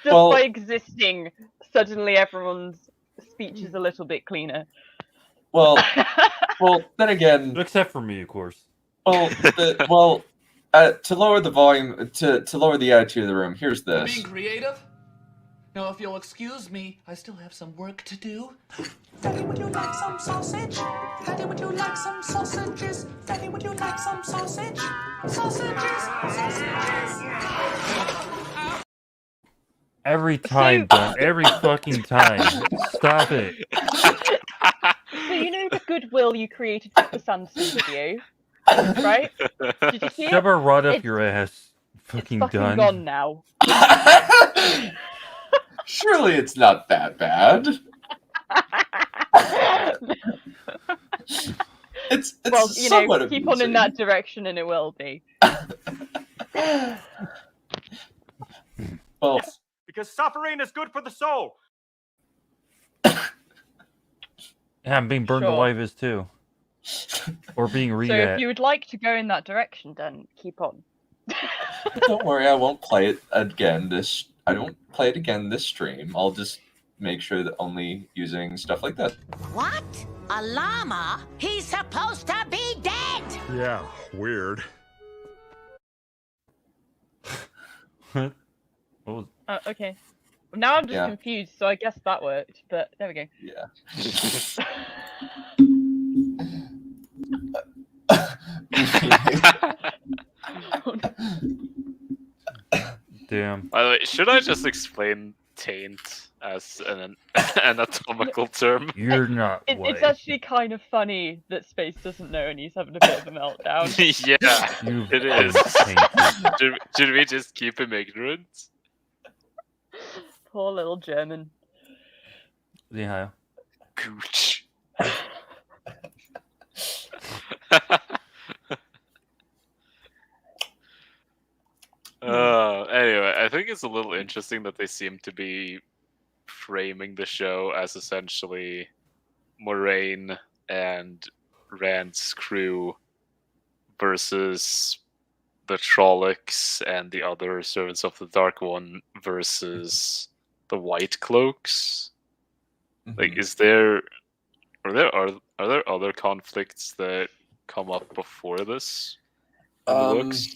Just by existing, suddenly everyone's speech is a little bit cleaner. Well, then again, except for me, of course. To lower the volume, to lower the attitude of the room, here's this. Being creative? Now, if you'll excuse me, I still have some work to do. Daddy, would you like some sausage? Daddy, would you like some sausages? Daddy, would you like some sausage? Sausages, sausages. Every time, Don. Every fucking time. Stop it. So you know the goodwill you created with the Sanderson video, right? Did you see it? Never rot up your ass. Fucking done. Gone now. Surely it's not that bad. It's well, you know, somewhat keep amusing. on in that direction, and it will be. Well, because suffering is good for the soul. Yeah, and being burned alive is too. Or being So read if you would like to go in that direction, then keep on. Don't worry, I won't play it again I don't play it again this stream. I'll just make sure that only using stuff like that. What? A llama? He's supposed to be dead! Yeah, weird. What was... Okay. Well, now I'm just Yeah. confused, so I guess that worked, but there we go. Yeah. Damn. By the way, should I just explain taint as an anatomical term? You're not It's actually kind of funny that Space doesn't know and he's having a bit of a meltdown. Yeah, You've it is. tainted. Should we just keep him ignorant? Poor little German. Yeah. Gooch. Anyway, I think it's a little interesting that they seem to be framing the show as essentially Moraine and Rand's crew versus the Trollocs and the other Servants of the Dark One versus the White Cloaks. Like, are there other conflicts that come up before this in the books?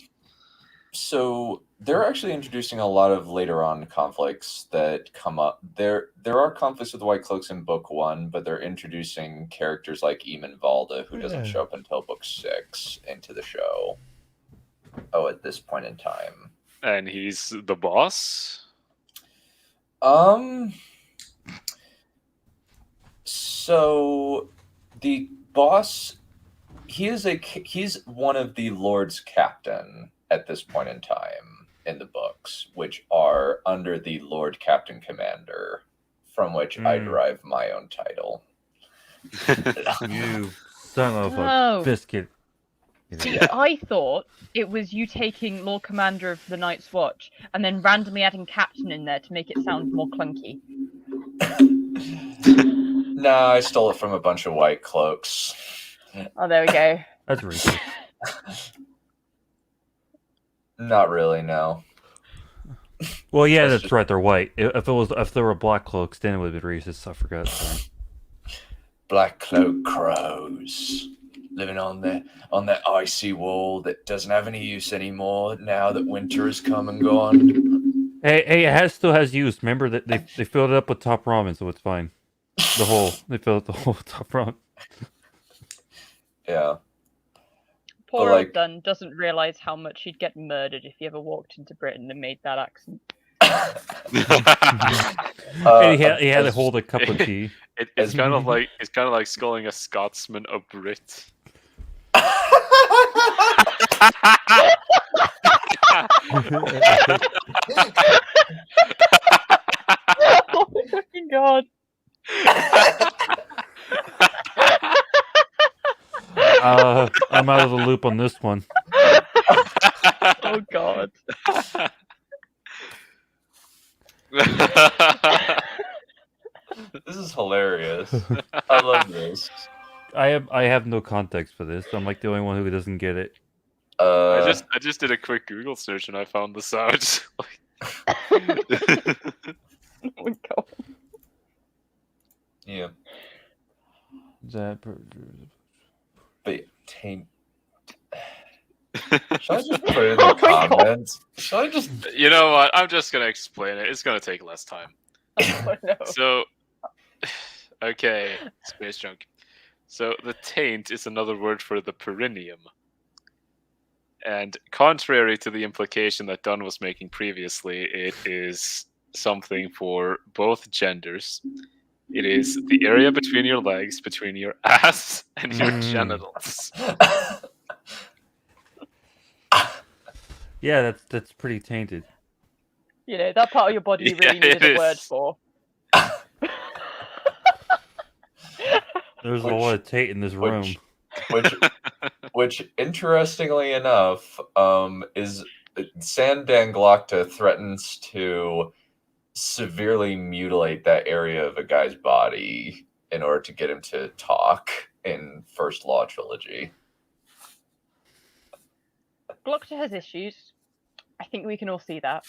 So they're actually introducing a lot of later on conflicts that come up. There are conflicts with the White Cloaks in book 1, but they're introducing characters like Eamon Valda, who doesn't show up until book 6, into the show. At this point in time. And he's the boss? So the boss, he's one of the Lord's captain at this point in time in the books, which are under the Lord Captain Commander, from which I derive my own title. You son of a Oh. biscuit. See, I thought it was you taking Lord Commander of the Night's Watch and then randomly adding Captain in there to make it sound more clunky. Nah, I stole it from a bunch of white cloaks. Oh, there we go. That's racist. Not really, no. Well, yeah, that's right. They're white. If they were black cloaks, then it would be racist. I forgot. Sorry. Black cloak crows living on that icy wall that doesn't have any use anymore now that winter has come and gone. Hey, it still has use. Remember that they filled it up with top ramen, so it's fine. They filled the whole top ramen. Yeah. Poor old Dunn doesn't realize how much he'd get murdered if he ever walked into Britain and made that accent. He had to hold a cup of tea. It's kind of like calling a Scotsman a Brit. Oh my fucking god. I'm out of the loop on this one. Oh god. This is hilarious. I love this. I have no context for this. I'm like the only one who doesn't get it. I just did a quick Google search and I found this out. Oh my god. Yeah. That. But taint. Should I just put it in the comments? Should I just? You know what? I'm just gonna explain it. It's gonna take less time. Oh, no. So, okay, space junk. So the taint is another word for the perineum. And contrary to the implication that Dunn was making previously, it is something for both genders. It is the area between your legs, between your ass and your genitals. Yeah, that's pretty tainted. You know, that part of your body you really Yeah, needed a word for. There's a lot of taint in this room. Which interestingly enough, is Sandanglocta threatens to severely mutilate that area of a guy's body in order to get him to talk in First Law Trilogy. Glockta has issues. I think we can all see that.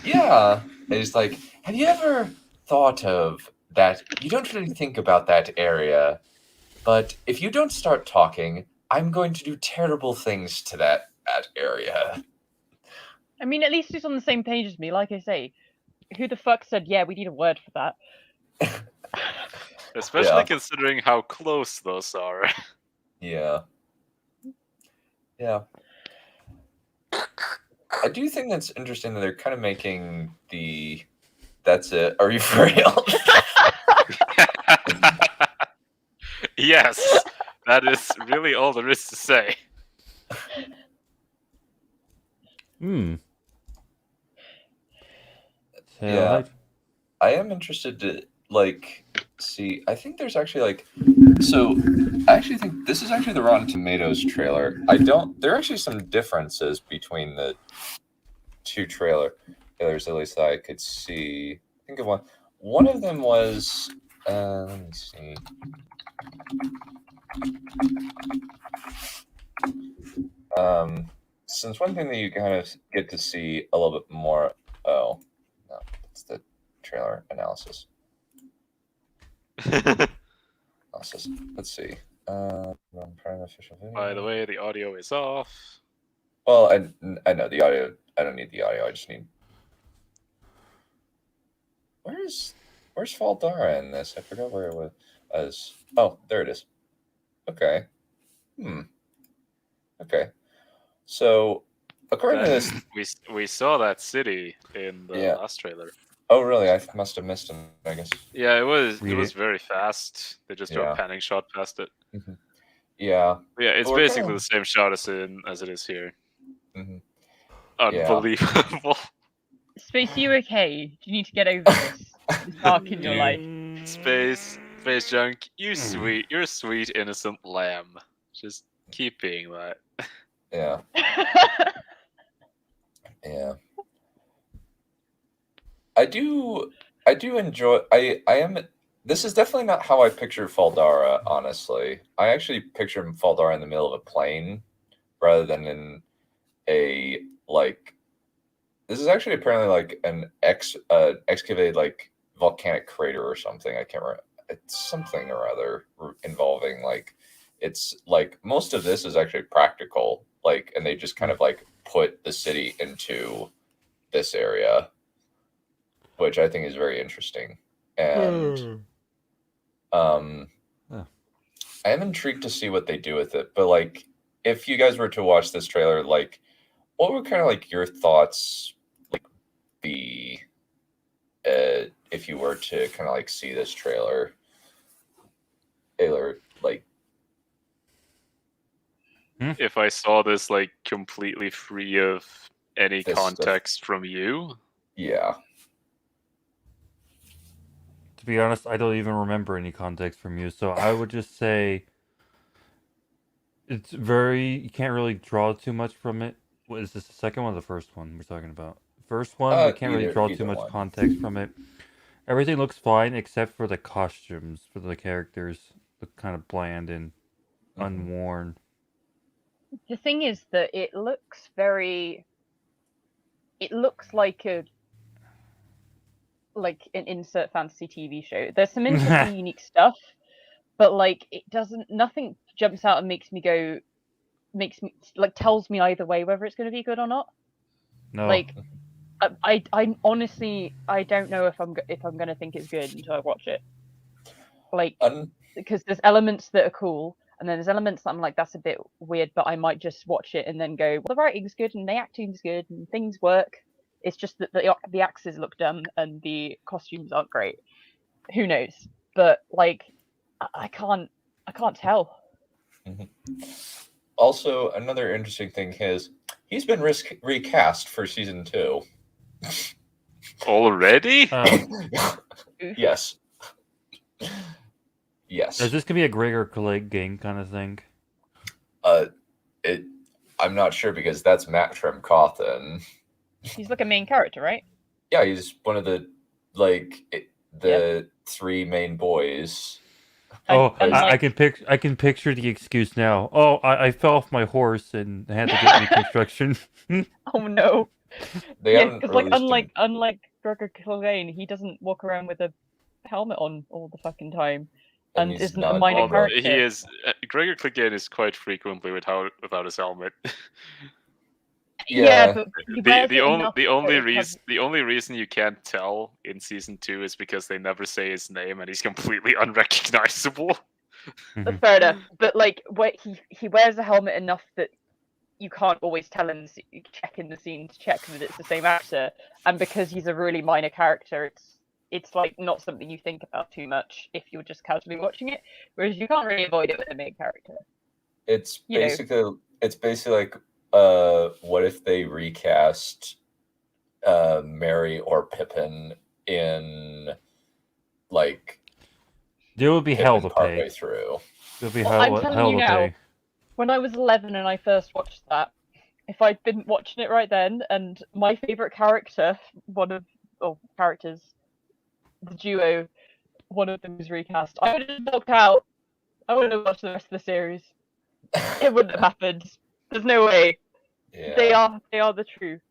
Yeah. It's like, have you ever thought of that? You don't really think about that area, but if you don't start talking, I'm going to do terrible things to that area. I mean, at least he's on the same page as me. Like I say, who the fuck said, yeah, we need a word for that? Especially considering how close those are. Yeah. Yeah. I do think that's interesting that they're kind of making the... That's it. Are you for real? Yes. That is really all there is to say. Yeah. I am interested to, see... I think there's actually, So, I actually think this is actually the Rotten Tomatoes trailer. There are actually some differences between the two trailers, at least that I could see. Think of one. One of them was, let me see. Since one thing that you kind of get to see a little bit more. Oh, no, that's the trailer analysis. Let's see. Prime official video. By the way, the audio is off. Well, I know the audio. I don't need the audio. I just need. Where's Faldara in this? I forgot where it was. Oh, there it is. Okay. Okay. So, according to this, we saw that city in the last trailer. Oh, really? I must have missed him, I guess. Yeah, it was very fast. They just drove a panning shot past it. Mm-hmm. Yeah. Yeah, it's basically the same shot as it is here. Mm-hmm. Unbelievable. Space, you okay? Do you need to get over this arc in your life? Space Junk, you're a sweet innocent lamb. Just keep being that. Yeah. Yeah. I do enjoy. I am. This is definitely not how I picture Faldara. Honestly, I actually picture Faldara in the middle of a plain, rather than in a like. This is actually apparently like an excavated like volcanic crater or something. I can't remember. It's something or other involving like. It's like most of this is actually practical, like, and they just kind of like put the city into this area, which I think is very interesting. And I am intrigued to see what they do with it. But like, if you guys were to watch this trailer, like, what would kind of like your thoughts like be if you were to kind of like see this trailer? Taylor, like, if I saw this like completely free of any context from you, yeah. To be honest, I don't even remember any context from you, so I would just say it's very. You can't really draw too much from it. What is this? The second one or the first one we're talking about? First one, we can't really draw too much context from it. Everything looks fine except for the costumes for the characters. Look kind of bland and unworn. The thing is that it looks very. It looks like an insert fantasy TV show. There's some interesting, unique stuff, but like it doesn't. Nothing jumps out and makes me tells me either way whether it's going to be good or not. No. Like, I honestly I don't know if I'm going to think it's good until I watch it. Like, because there's elements that are cool, and then there's elements that I'm like, that's a bit weird, but I might just watch it and then go, well, the writing's good and the acting's good and things work. It's just that the axes look dumb and the costumes aren't great. Who knows? But like, I can't tell. Also, another interesting thing is he's been recast for season 2. Already? Yes. Yes. Is this gonna be a Gregor Clegane kind of thing? I'm not sure because that's Matt Tremcothen. He's like a main character, right? Yeah, he's one of the the 3 main boys. Oh, I can picture the excuse now. Oh, I fell off my horse and had to get reconstruction. Oh no! Because like unlike Gregor Clegane, he doesn't walk around with a helmet on all the fucking time, and isn't a minor character. He is. Gregor Clegane is quite frequently without his helmet. Yeah, but the only reason you can't tell in season 2 is because they never say his name and he's completely unrecognizable. Fair enough, but like, he wears a helmet enough that you can't always tell him. Check in the scene to check that it's the same actor, and because he's a really minor character, it's like not something you think about too much if you're just casually watching it. Whereas you can't really avoid it with the main character. It's basically like. What if they recast Merry or Pippin in like? There would be hell to pay. Through. There would be hell to pay. When I was 11 and I first watched that, if I'd been watching it right then, and my favorite character, the duo, one of them was recast, I would have walked out. I wouldn't have watched the rest of the series. It wouldn't have happened. There's no way. Yeah. They are the true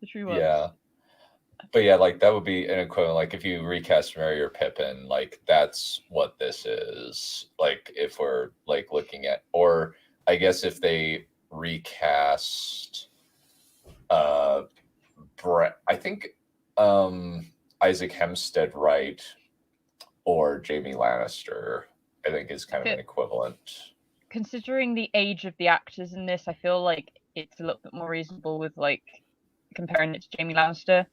ones. Yeah. But yeah, like that would be an equivalent. Like if you recast Merry or Pippin, like that's what this is. Like if we're like looking at, or I guess if they recast, Brett, I think Isaac Hempstead Wright or Jamie Lannister, I think is kind of an equivalent. Considering the age of the actors in this, I feel like it's a little bit more reasonable with like comparing it to Jamie Lannister.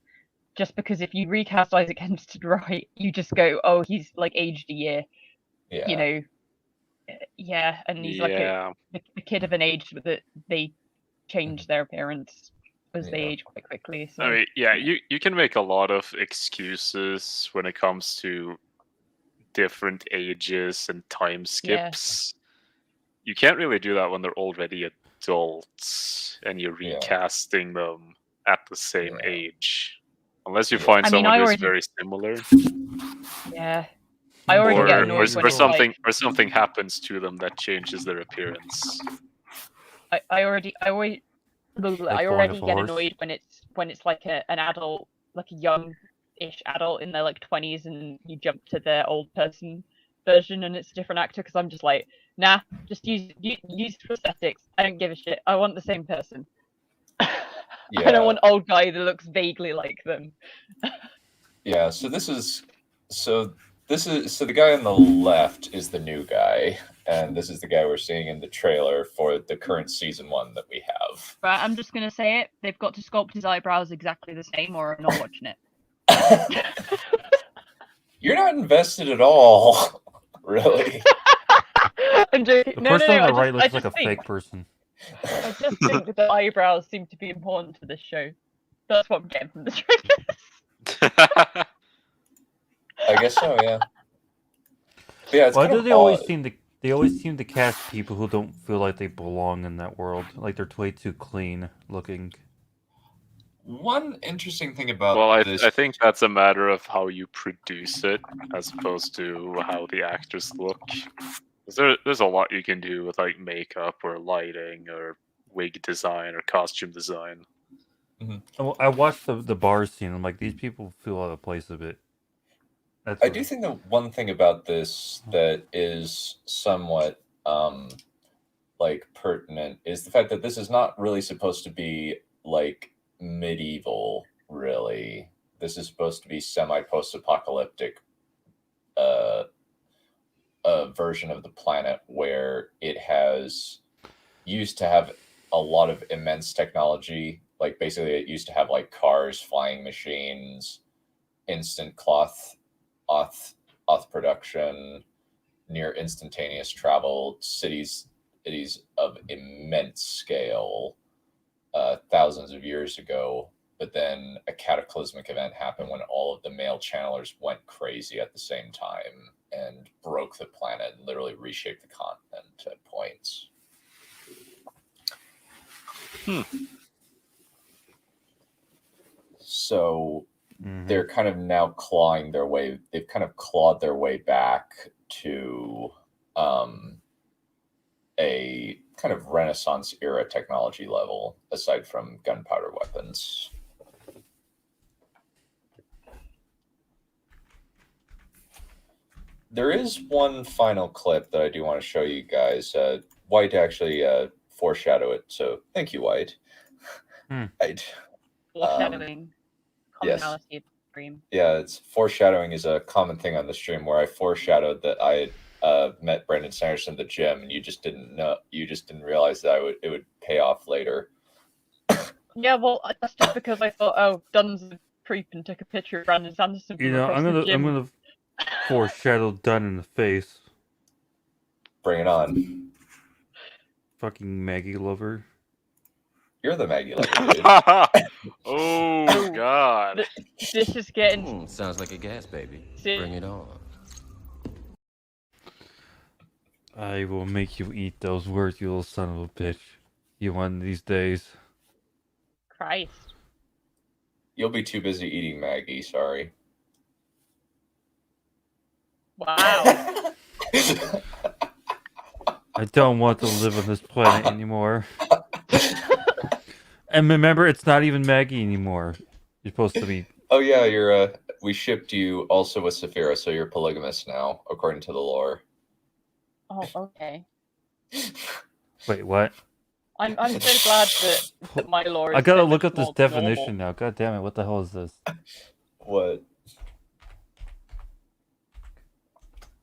Just because if you recast Isaac Hempstead Wright, you just go, oh, he's like aged a year. Yeah. You know. Yeah, and he's like the kid of an age that they change their appearance because they age quite quickly. So. I mean, yeah, you can make a lot of excuses when it comes to different ages and time skips. You can't really do that when they're already adults and you're recasting them at the same age. Unless you find someone who's very similar. Yeah. I already get annoyed when or something happens to them that changes their appearance. I already get annoyed when it's like an adult, like a young-ish adult in their like 20s, and you jump to their old person version and it's a different actor, because I'm just like, nah, just use prosthetics. I don't give a shit. I want the same person. I don't want old guy that looks vaguely like them. Yeah. So the guy on the left is the new guy, and this is the guy we're seeing in the trailer for the current season 1 that we have. Right, I'm just gonna say it. They've got to sculpt his eyebrows exactly the same, or I'm not watching it. You're not invested at all, really. I'm joking. The person on the right looks like a fake person. I just think that the eyebrows seem to be important to this show. That's what I'm getting from the trailers. I guess so, yeah. But yeah, Why do they always seem to cast people who don't feel like they belong in that world? Like they're way too clean looking. One interesting thing about this... I think that's a matter of how you produce it, as opposed to how the actors look. There's a lot you can do with like makeup or lighting or wig design or costume design. Mm-hmm. I watched the bar scene. I'm like, these people feel out of place a bit. I do think that one thing about this that is somewhat like pertinent is the fact that this is not really supposed to be like medieval, really. This is supposed to be semi-post-apocalyptic version of the planet where it has used to have a lot of immense technology. Like basically it used to have like cars, flying machines, instant cloth production, near instantaneous travel, cities of immense scale thousands of years ago. But then a cataclysmic event happened when all of the male channelers went crazy at the same time and broke the planet and literally reshaped the continent at points. So they're kind of now clawing their way. They've kind of clawed their way back to a kind of Renaissance era technology level, aside from gunpowder weapons. There is one final clip that I do want to show you guys. White actually foreshadowed it, so thank you, White. Foreshadowing. Yes. Commonality of the stream. Yeah, it's foreshadowing is a common thing on the stream where I foreshadowed that I had met Brandon Sanderson at the gym, and you just didn't know. You just didn't realize that it would pay off later. Yeah, well, that's just because I thought, oh, Dunn's a creep and took a picture of Brandon Sanderson. You know, I'm gonna foreshadow Dunn in the face. Bring it on. Fucking Maggie lover. You're the Maggie lover, dude. Oh God. This is getting. Sounds like a gas baby. Bring it on. I will make you eat those words, you little son of a bitch. You one of these days. Christ. You'll be too busy eating Maggie, sorry. Wow. I don't want to live on this planet anymore. And remember, it's not even Maggie anymore. You're supposed to be... Oh yeah, you're we shipped you also with Saphira, so you're polygamous now, according to the lore. Oh, okay. Wait, what? I'm so glad that my lore is I gotta so look much up this more definition normal. now. God damn it, what the hell is this? What?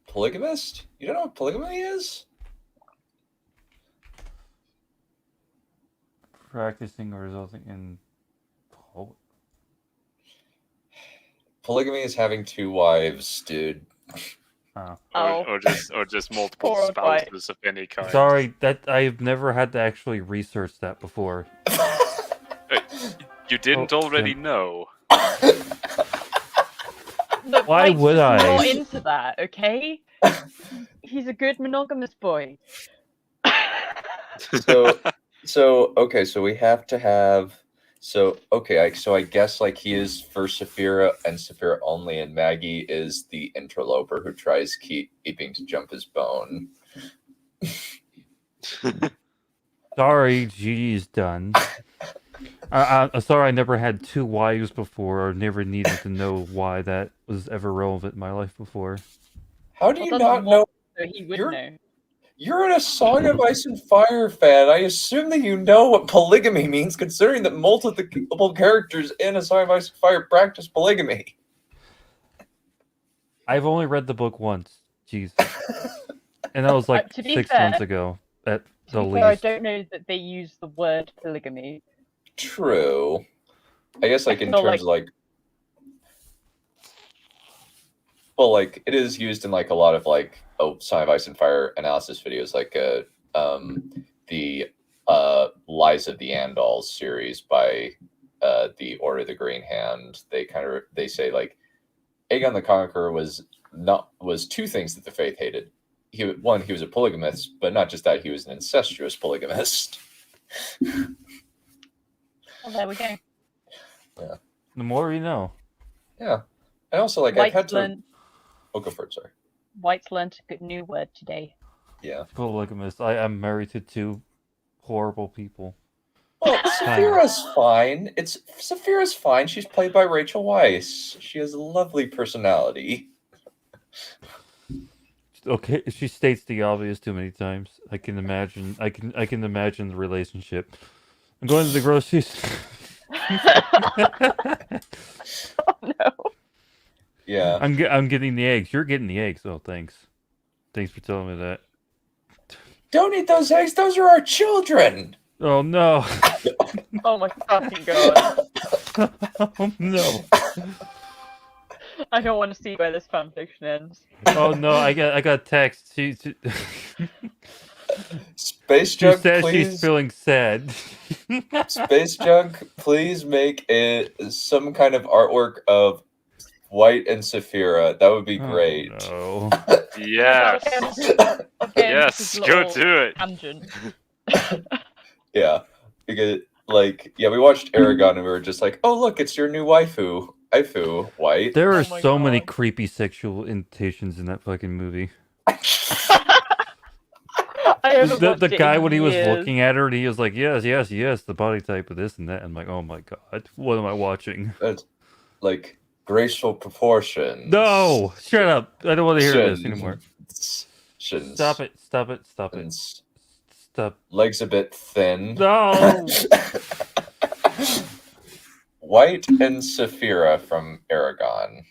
Polygamist? You don't know what polygamy is? Practicing or resulting in... Polygamy is having 2 wives, dude. Or just multiple Poor spouses of any kind. Sorry, that I've never had to actually research that before. You didn't already know. Look, Why White's would just I? not into that, okay? He's a good monogamous boy. So okay, so we have to have so I guess like he is for Saphira and Saphira only, and Maggie is the interloper who tries keeping to jump his bone. Sorry, Gigi's done. I'm sorry I never had 2 wives before, or never needed to know why that was ever relevant in my life before. How do you not know? So he would know. You're a Song of Ice and Fire fan. I assume that you know what polygamy means, considering that multiple characters in A Song of Ice and Fire practice polygamy. I've only read the book once. Jeez. And that was like To be 6 fair- months ago, at the To be fair, I least. don't know that they use the word polygamy. True. I guess like in feel terms of like well, like it is used in like a lot of like Song of Ice and Fire analysis videos, like the Lies of the Andals series by the Order of the Green Hand. They say like Aegon the Conqueror was 2 things that the Faith hated. He was a polygamist, but not just that, he was an incestuous polygamist. Well, there we go. Yeah. The more you know. Yeah. And also like I've had to go for it, sorry. White's learned a good new word today. Yeah. Polygamist. I am married to 2 horrible people. Well, Saphira's fine. Saphira's fine. She's played by Rachel Weisz. She has a lovely personality. Okay, she states the obvious too many times. I can imagine. I can imagine the relationship. I'm going to the groceries. Oh no. Yeah. I'm getting the eggs. You're getting the eggs. Oh, thanks. Thanks for telling me that. Don't eat those eggs. Those are our children. Oh no. Oh my fucking god. Oh no. I don't want to see where this fanfiction ends. Oh no, I got text. She Space Junk, says please. she's feeling sad. Space Junk, please make some kind of artwork of White and Saphira. That would be great. Oh, Yes. Yes, go do it. Tangent. Yeah. Because we watched Aragon and we were just like, oh look, it's your new waifu, White. there are so many creepy sexual invitations in that fucking movie. The guy when he was looking at her and he was like, yes, the body type of this and that. I'm like, oh my god, what am I watching? That's like graceful proportions. No, shut up! I don't want to hear this anymore. Shins. Stop it! Stop it! Stop. Legs a bit thin. No. White and Saphira from Aragon.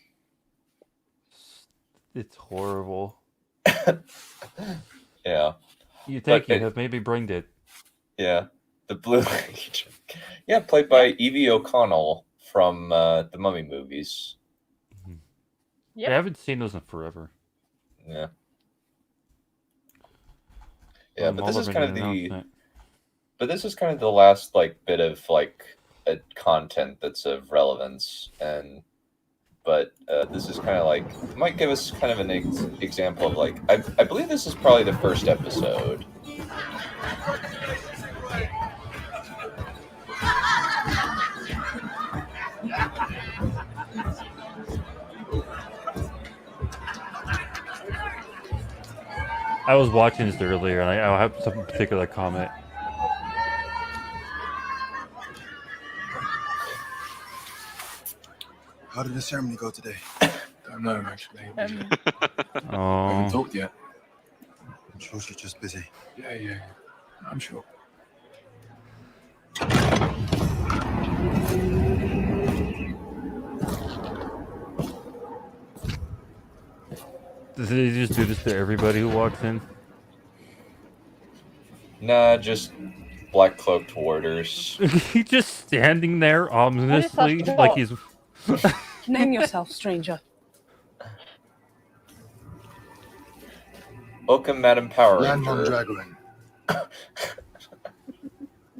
It's horrible. Yeah. You think you have maybe brain dead. Yeah. The Blue Agent. Yeah, played by Evie O'Connell from the Mummy movies. Yep. I haven't seen those in forever. Yeah. Yeah, but this is kind of the last bit of content that's of relevance, but this is kind of might give us kind of an example of I believe this is probably the first episode. I was watching this earlier, and I have some particular comment. How did the ceremony go today? Don't know, actually. I haven't talked yet. I'm sure she's just busy. Yeah. I'm sure. Does he just do this to everybody who walks in? Nah, just black cloaked warders. He's just standing there ominously, like he's. Name yourself, stranger. Welcome, Madam Power Land Ranger. Dragoon.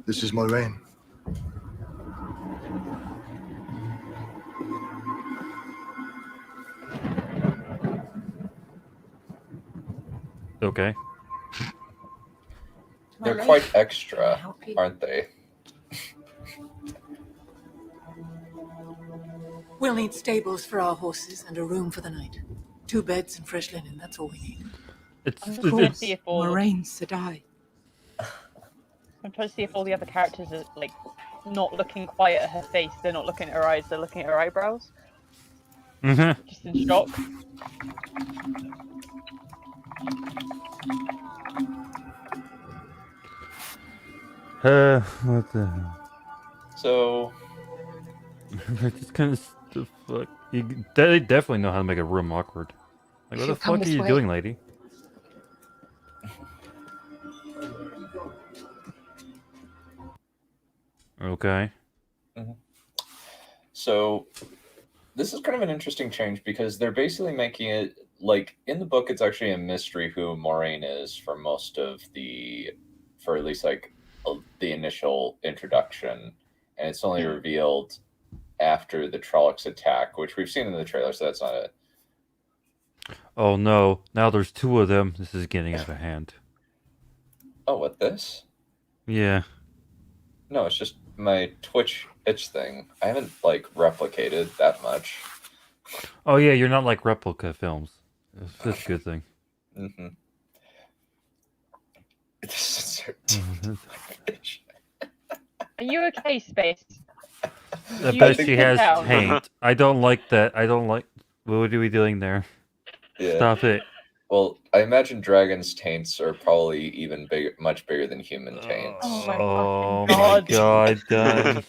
This is Moraine. Okay. They're quite extra, aren't they? We'll need stables for our horses and a room for the night. 2 beds and fresh linen, that's all we need. I'm just trying to see if all Moraine Sedai. I'm trying to see if all the other characters are like not looking quite at her face. They're not looking at her eyes. They're looking at her eyebrows. Mm-hmm. Just in shock. What the hell? So just kind of the fuck. They definitely know how to make a room awkward. Like, what the Come fuck are this you way. doing, lady? Okay. So this is kind of an interesting change because they're basically making it like in the book it's actually a mystery who Moraine is for most of for at least like the initial introduction, and it's only revealed after the Trollocs attack, which we've seen in the trailer, so that's not it. Oh no, now there's 2 of them. This is getting out of hand. Oh, what, this? Yeah. No, it's just my Twitch itch thing. I haven't like replicated that much. Oh yeah, you're not like replica films. That's a good thing. Mm-hmm. Are you okay, Space? I bet she has taint. I don't like that. I don't like. What are we doing there? Yeah. Stop it. Well, I imagine dragons' taints are probably even bigger, much bigger than human taints. Oh my god, guys.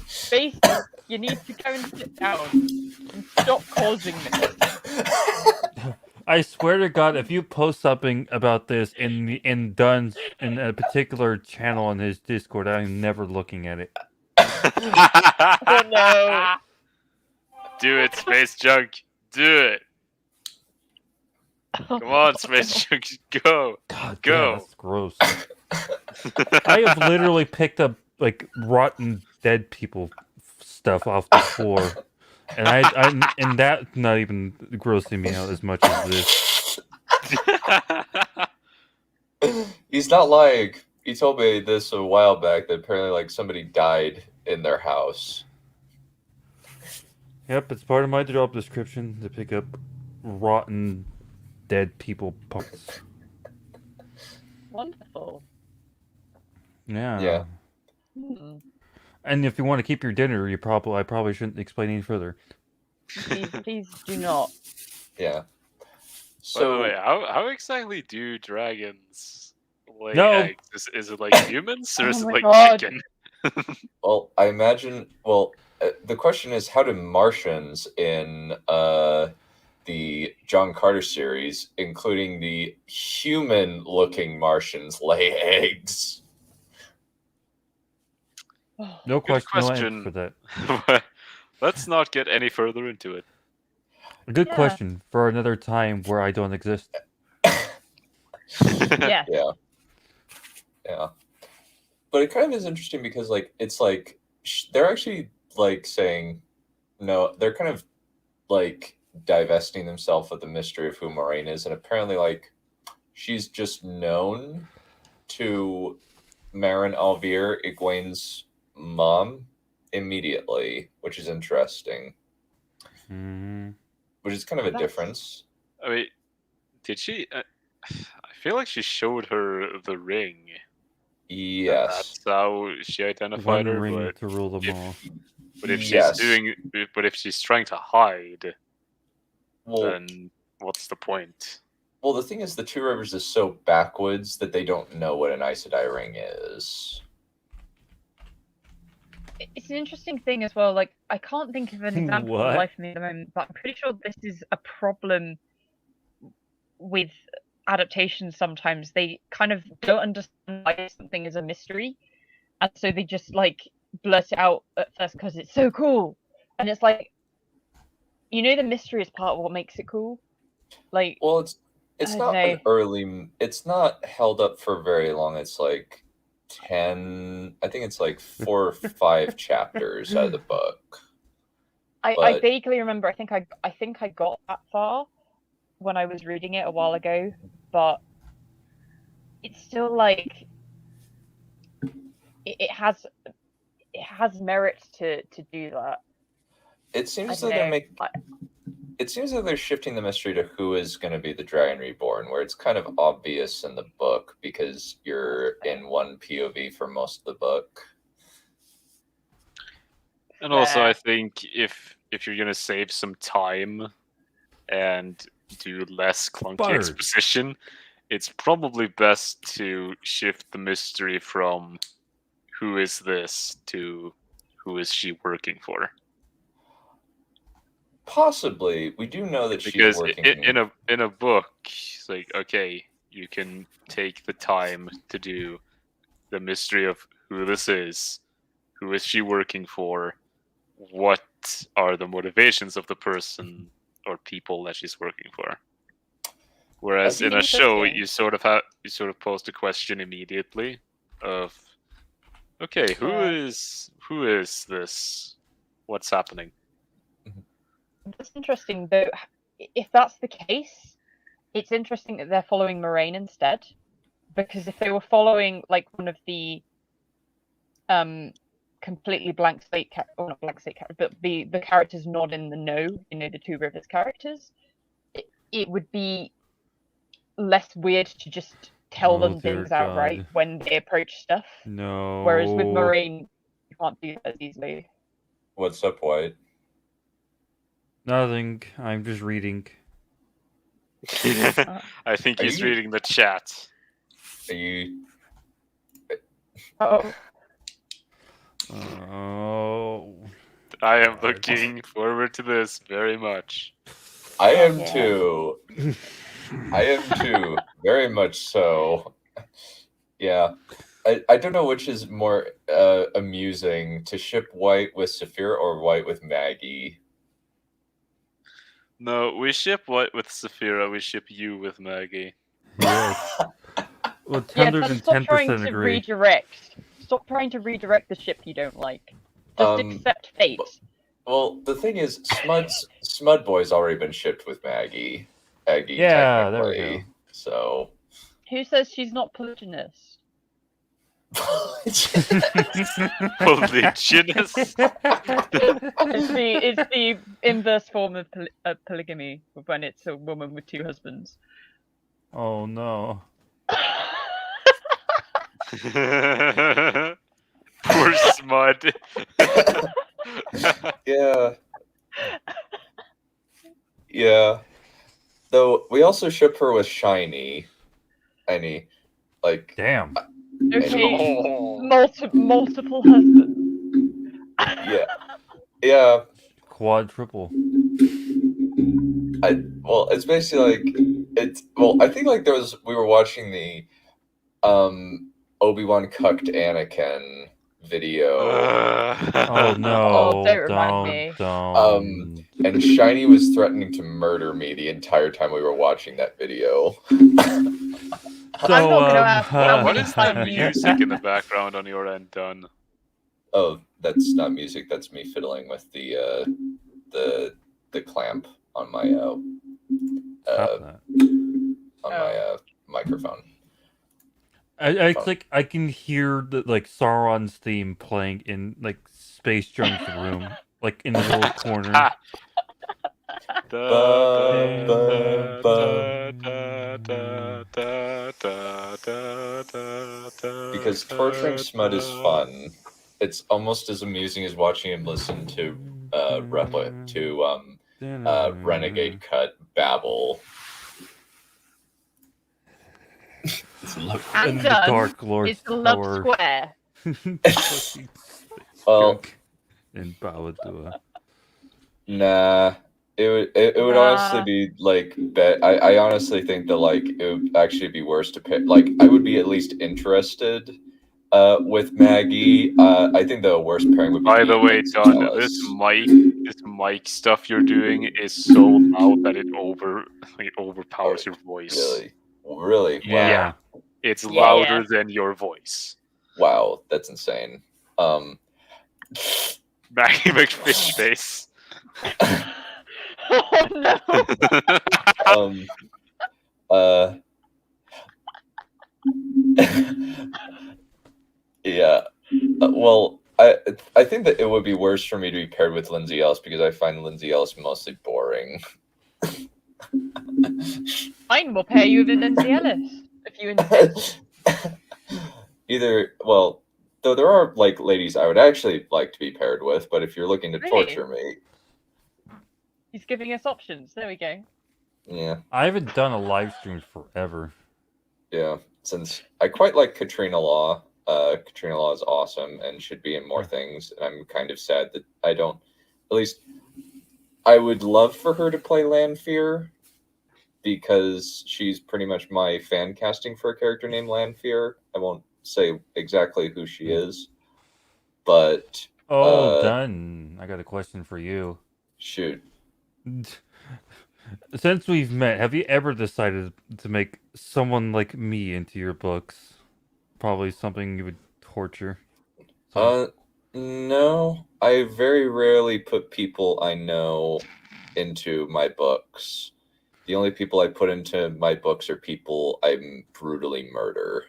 Space, you need to go and sit down and stop causing this. I swear to God, if you post something about this in Dunn's in a particular channel on his Discord, I'm never looking at it. Oh no! Do it, Space Junk. Do it. Come on, Space Junk. Go. God, go. That's gross. I have literally picked up like rotten dead people stuff off the floor. And and that's not even grossing me out as much as this. He's not lying. He told me this a while back that apparently like somebody died in their house. Yep, it's part of my job description to pick up rotten dead people parts. Wonderful. Yeah. Yeah. And if you want to keep your dinner, I probably shouldn't explain any further. Please do not. Yeah. So wait, how exactly do dragons lay No. eggs? Is it like humans or is it my like God. chicken? Well, I imagine. Well, the question is, how do Martians in the John Carter series, including the human-looking Martians, lay eggs? No Good question. No answer for that. Let's not get any further into it. A good question for another time where I don't exist. Yeah. Yeah. Yeah. But it kind of is interesting because, like, it's like they're actually like saying, no, they're kind of like divesting themselves of the mystery of who Moraine is, and apparently, like, she's just known to Marin Alvear, Egwene's mom, immediately, which is interesting. Which is kind of a difference. I mean, did she? I feel like she showed her the ring. Yes. That's how she identified One her. ring But to rule them all. But if Yes. if she's trying to hide, Well, then what's the point? well, the thing is, the Two Rivers is so backwoods that they don't know what an Aes Sedai ring is. It's an interesting thing as well. Like, I can't think of an example What? in life for me at the moment, but I'm pretty sure this is a problem with adaptations. Sometimes they kind of don't understand why something is a mystery, and so they just like blurt it out at first because it's so cool, and it's like, you know, the mystery is part of what makes it cool. Like, Well, it's I not don't an early. It's not held up for very long. It's like 10. I think it's like 4 or 5 chapters out of the book. I But- vaguely remember. I think I got that far, when I was reading it a while ago, but it's still like it has merit to do that. It seems that it seems that they're shifting the mystery to who is going to be the Dragon Reborn, where it's kind of obvious in the book because you're in one POV for most of the book. And also, I think if you're gonna save some time and do less clunky exposition, it's probably best to shift the mystery from who is this to who is she working for. Possibly, we do know that she's working in a book. It's like, okay, you can take the time to do the mystery of who this is, who is she working for, what are the motivations of the person or people that she's working for. Whereas in a show, you sort of pose the question immediately of, okay, who is this? What's happening? That's interesting, though. If that's the case, it's interesting that they're following Moraine instead, because if they were following like one of the completely blank slate or not blank slate character, but the characters not in the know, the Two Rivers characters, it would be less weird to just tell them things outright when they approach stuff. No. Whereas with Moraine, you can't do that as easily. What's up, White? Nothing. I'm just reading. I think he's reading the chat. Are you? Oh. Oh. I am looking forward to this very much. I am too. I am too. Very much so. Yeah. I don't know which is more amusing, to ship White with Saphira or White with Maggie. No, we ship White with Saphira, we ship you with Maggie. Yes. Well, Stop 110% trying to agree. redirect. Stop trying to redirect the ship you don't like. Just accept fate. Well, the thing is, Smud Boy's already been shipped with Maggie. Yeah, there we go. So. Who says she's not polygynous? Polygynous? It's the inverse form of polygamy, when it's a woman with two husbands. Oh no. Poor Smud. Yeah. Yeah. Though we also ship her with Shiny. Damn. Okay. Multiple husbands. Yeah. Yeah. Quadruple. Well, it's basically I think like we were watching the Obi-Wan cucked Anakin video. Oh no! Don't remind me. Don't. And Shiny was threatening to murder me the entire time we were watching that video. What is the music in the background on your end done? Oh, that's not music. That's me fiddling with the clamp on my microphone. It's like I can hear the Sauron's theme playing in Space Junk's room, like in the little corner. Because torturing Smud is fun. It's almost as amusing as watching him listen to Renegade Cut babble. And the Dark Lord's it's the love power. square. Well, in Baladua. Nah, it would honestly be I honestly think that it would actually be worse to pick. I would be at least interested with Maggie. I think the worst pairing would be. By the way, Don, this mic stuff you're doing is so loud that it overpowers your voice. Really? Yeah. It's louder than your voice. Wow, that's insane. Maggie McFish face. Oh no! Yeah. Well, I think that it would be worse for me to be paired with Lindsay Ellis because I find Lindsay Ellis mostly boring. Fine, we'll pair you with Lindsay Ellis if you insist. Either, well, though there are like ladies I would actually like to be paired with, but if you're looking to Really? torture me, He's giving us options. There we go. yeah, I haven't done a live stream forever. yeah. Since I quite like Katrina Law. Katrina Law is awesome and should be in more things. And I'm kind of sad that I don't. At least, I would love for her to play Lanfear because she's pretty much my fan casting for a character named Lanfear. I won't say exactly who she is, but done. I got a question for you. Shoot. Since we've met, have you ever decided to make someone like me into your books? Probably something you would torture. No. I very rarely put people I know into my books. The only people I put into my books are people I brutally murder.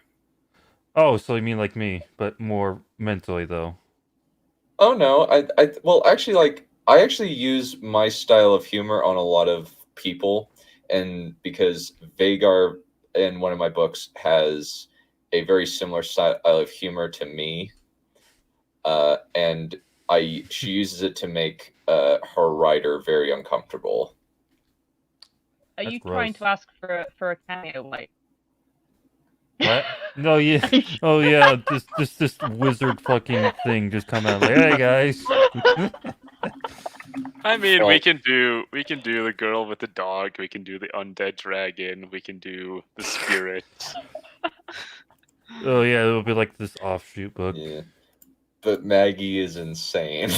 Oh, so you mean like me, but more mentally though. Oh no, well actually like I actually use my style of humor on a lot of people, and because Vagar in one of my books has a very similar style of humor to me, and she uses it to make her writer very uncomfortable. Are you trying to ask for a cameo, like? What? No, yeah. Oh yeah, this wizard fucking thing just come out like, hey guys. I mean, we can do the girl with the dog. We can do the undead dragon. We can do the spirit. Oh yeah, it'll be like this offshoot book. Yeah, but Maggie is insane.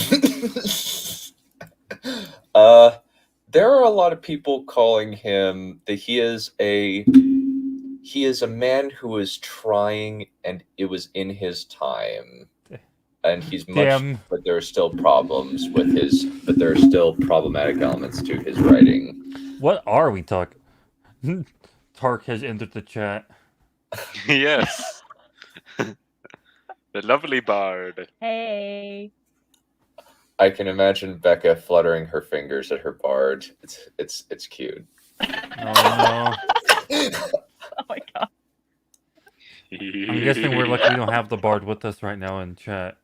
There are a lot of people calling him that he is a man who is trying, and it was in his time. And he's much, but there are still problems with but there are still problematic elements to his writing. What are we talking? Tark has entered the chat. Yes. The lovely bard. Hey. I can imagine Becca fluttering her fingers at her bard. It's cute. Oh no. Oh my god. I'm guessing we're lucky we don't have the bard with us right now in chat.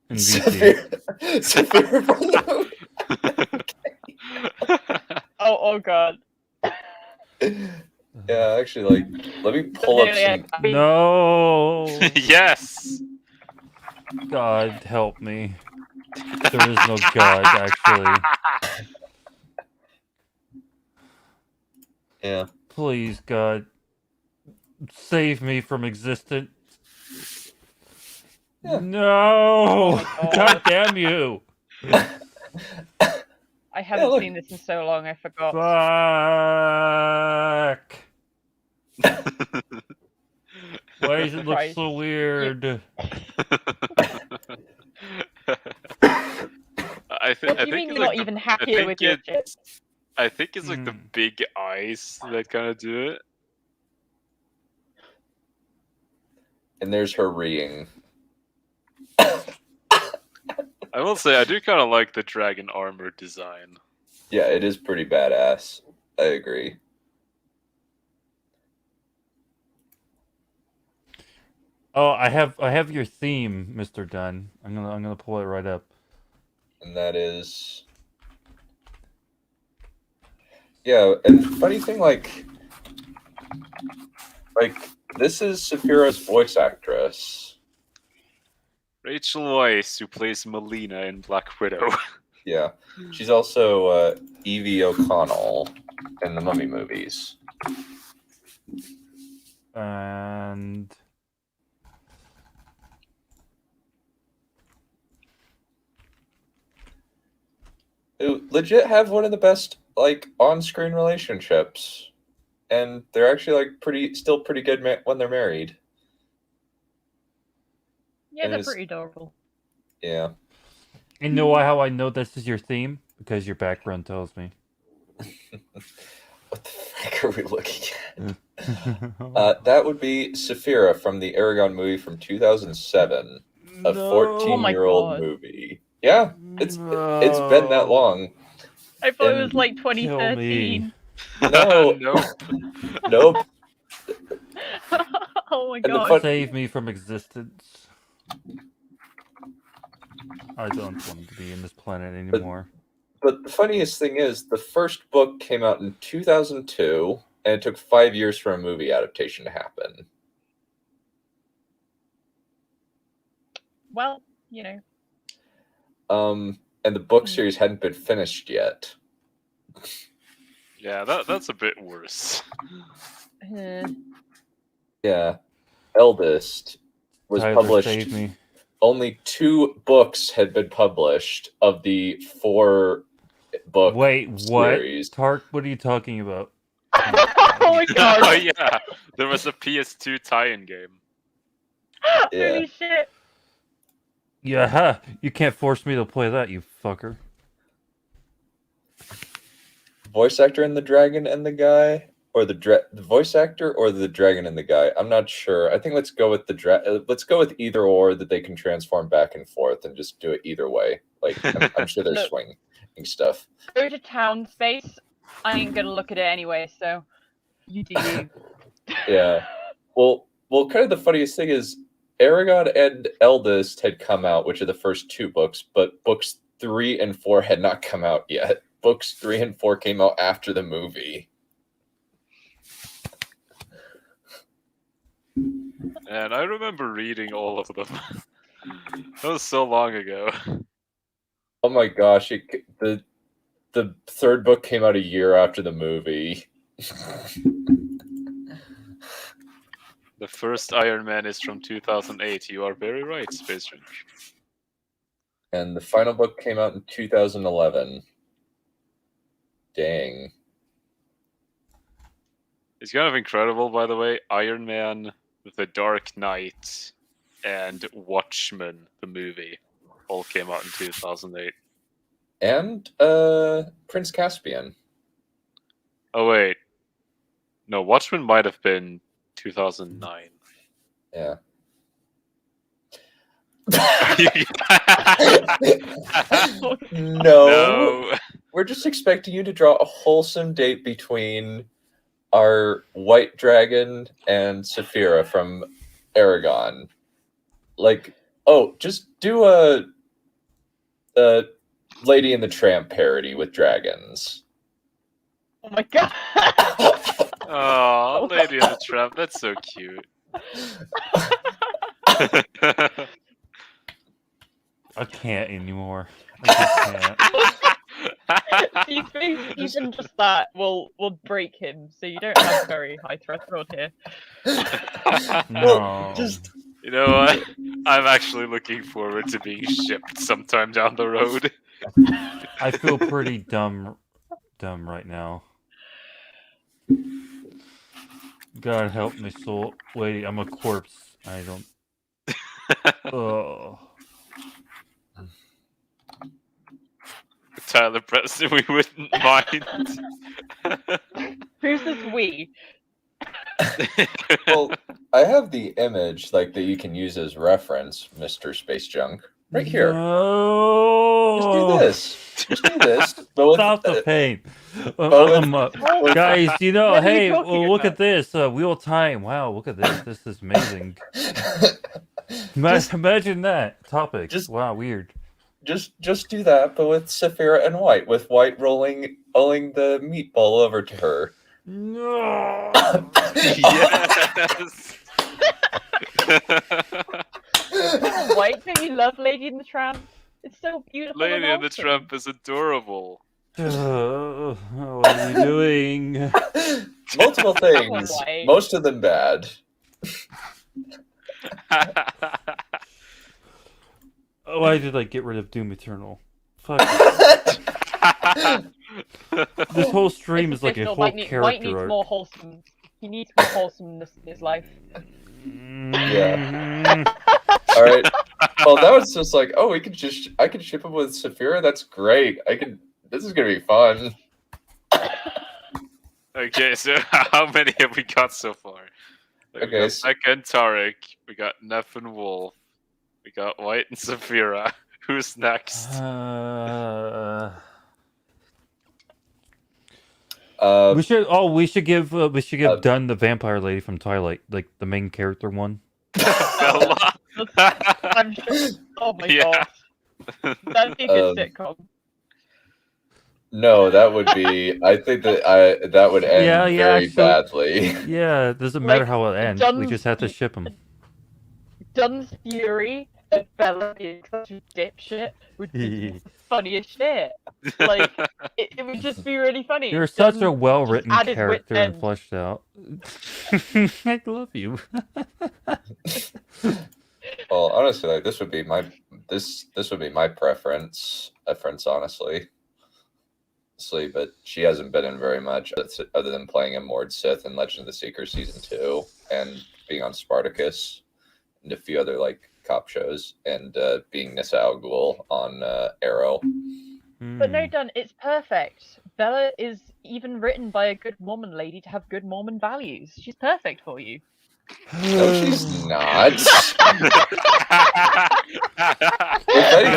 In VC. Oh god. Yeah, actually, like, let me pull up some. No. Yes. God help me. There is no God, actually. Yeah. Please, God, save me from existence. Yeah. No! God damn you! I haven't seen this in so long, I forgot. Fuck! Why does it look so weird? I think you're not even happier with your shit? I think it's like the big eyes that kind of do it. And there's her reeing. I will say, I do kind of like the dragon armor design. Yeah, it is pretty badass. I agree. Oh, I have your theme, Mr. Dunn. I'm gonna pull it right up. And that is, yeah. And funny thing, like this is Saphira's voice actress. Rachel Weisz, who plays Melina in Black Widow. Yeah, she's also Evie O'Connell in the Mummy movies. And who legit have one of the best like on-screen relationships, and they're actually like still pretty good when they're married. Yeah, they're pretty adorable. Yeah. you know how I know this is your theme? Because your background tells me. What the frick are we looking at? That would be Saphira from the Aragon movie from 2007. A 14-year-old movie. Yeah, it's been that long. I thought it was And- like 2013. No. Nope. Oh my And the god. Save me from existence. I don't want to be in this planet anymore. But the funniest thing is, the first book came out in 2002, and it took 5 years for a movie adaptation to happen. Well, you know. And the book series hadn't been finished yet. Yeah, that's a bit worse. Yeah. Eldest was Tyler, published. save me. Only 2 books had been published of the 4-book Wait, what? series. Tark, what are you talking about? Oh my god. Oh yeah, there was a PS2 tie-in game. Yeah. Holy shit. Yeah, huh. You can't force me to play that, you fucker. Voice actor and the dragon and the guy, or the voice actor or the dragon and the guy. I'm not sure. I think let's go with let's go with either or, that they can transform back and forth and just do it either way. Like I'm sure there's Look. swinging stuff. Go to town space. I ain't gonna look at it anyway, so you do you. Yeah. Well, kind of the funniest thing is Aragon and Eldest had come out, which are the first 2 books, but books 3 and 4 had not come out yet. Books 3 and 4 came out after the movie. And I remember reading all of them. That was so long ago. Oh my gosh, the 3rd book came out a year after the movie. The first Iron Man is from 2008. You are very right, Space Junk. And the final book came out in 2011. Dang. It's kind of incredible, by the way. Iron Man, The Dark Knight, and Watchmen, the movie, all came out in 2008. And Prince Caspian. Oh, wait. No, Watchmen might have been 2009. Yeah. No. We're just expecting you to draw a wholesome date between our white dragon and Saphira from Aragon. Like, oh, just do a Lady and the Tramp parody with dragons. Oh my god. Oh, Lady and the Tramp, that's so cute. I can't anymore. I just Do you think even just that will break him? So you don't have very high threshold here. can't. No. You know what? I'm actually looking forward to being shipped sometime down the road. I feel pretty dumb right now. God help me, soul. Wait, I'm a corpse. I don't. Oh. Tyler Preston, we wouldn't mind. Who's this we? Well, I have the image like that you can use as reference, Mr. Space Junk. Right here. No. Just do this. But with, Stop the pain. with- Guys, you know, What are you hey, talking well, look about? at this. Wheel of Time. Wow, look at this. This is amazing. Imagine that topic. Wow, weird. Just do that, but with Saphira and White, with White rolling the meatball over to her. No. Yes. White, don't you love Lady and the Tramp? It's so beautiful. Lady and the awesome. Tramp is adorable. What are you doing? Multiple things, White. most of them bad. Why did I get rid of Doom Eternal? Fuck. This whole stream is like a No, whole White needs character arc. more wholesome. He needs more wholesomeness in his life. Yeah. All right. Well, that was just like, oh, I could ship him with Saphira. That's great. This is gonna be fun. Okay, so how many have we got so far? Like, we Okay, got Becca and Tarek. We got Neph and Wolf. We got White and Saphira. Who's next? We should give Dunn the vampire lady from Twilight, like the main character one. Bella. I'm sure. Oh my god. That'd be a good sitcom. No, that would be. I think that would end very badly. Yeah, it doesn't matter how it ends. We just have to ship them. Dunn's fury at Bella being such a dipshit would be the funniest shit. Like, it would just be really funny. You're such a well-written added character wit and fleshed out. I love you. Well, honestly, like this would be my preference, honestly. But she hasn't been in very much other than playing a Mord Sith in Legend of the Seeker Season 2 and being on Spartacus and a few other like cop shows and being Nissa Al Ghul on Arrow. But no, Dunn, it's perfect. Bella is even written by a good Mormon lady to have good Mormon values. She's perfect for you. No, she's not.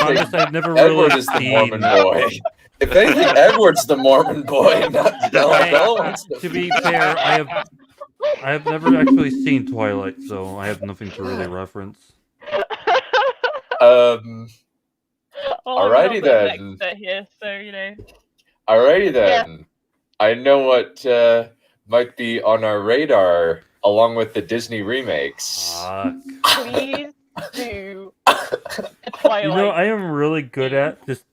Honest, I've never Edward really is the Mormon boy. If anything, Edward's the Mormon boy, not Bella. To be fair, I have never actually seen Twilight, so I have nothing to really reference. Alrighty then. Here, so you know. Alrighty then. Yeah. I know what might be on our radar, along with the Disney remakes. Please do Twilight. You know, I am really good at just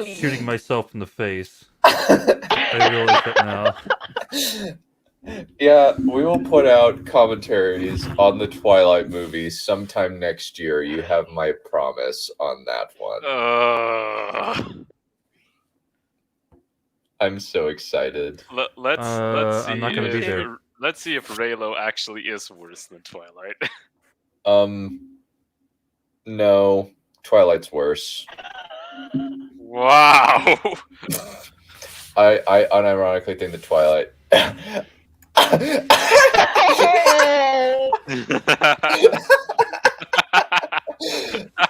shooting myself in the face. I realize that now. Yeah, we will put out commentaries on the Twilight movies sometime next year. You have my promise on that one. I'm so excited. Let's see. I'm not gonna be there. Let's see if Raylo actually is worse than Twilight. No, Twilight's worse. Wow. I unironically think the Twilight.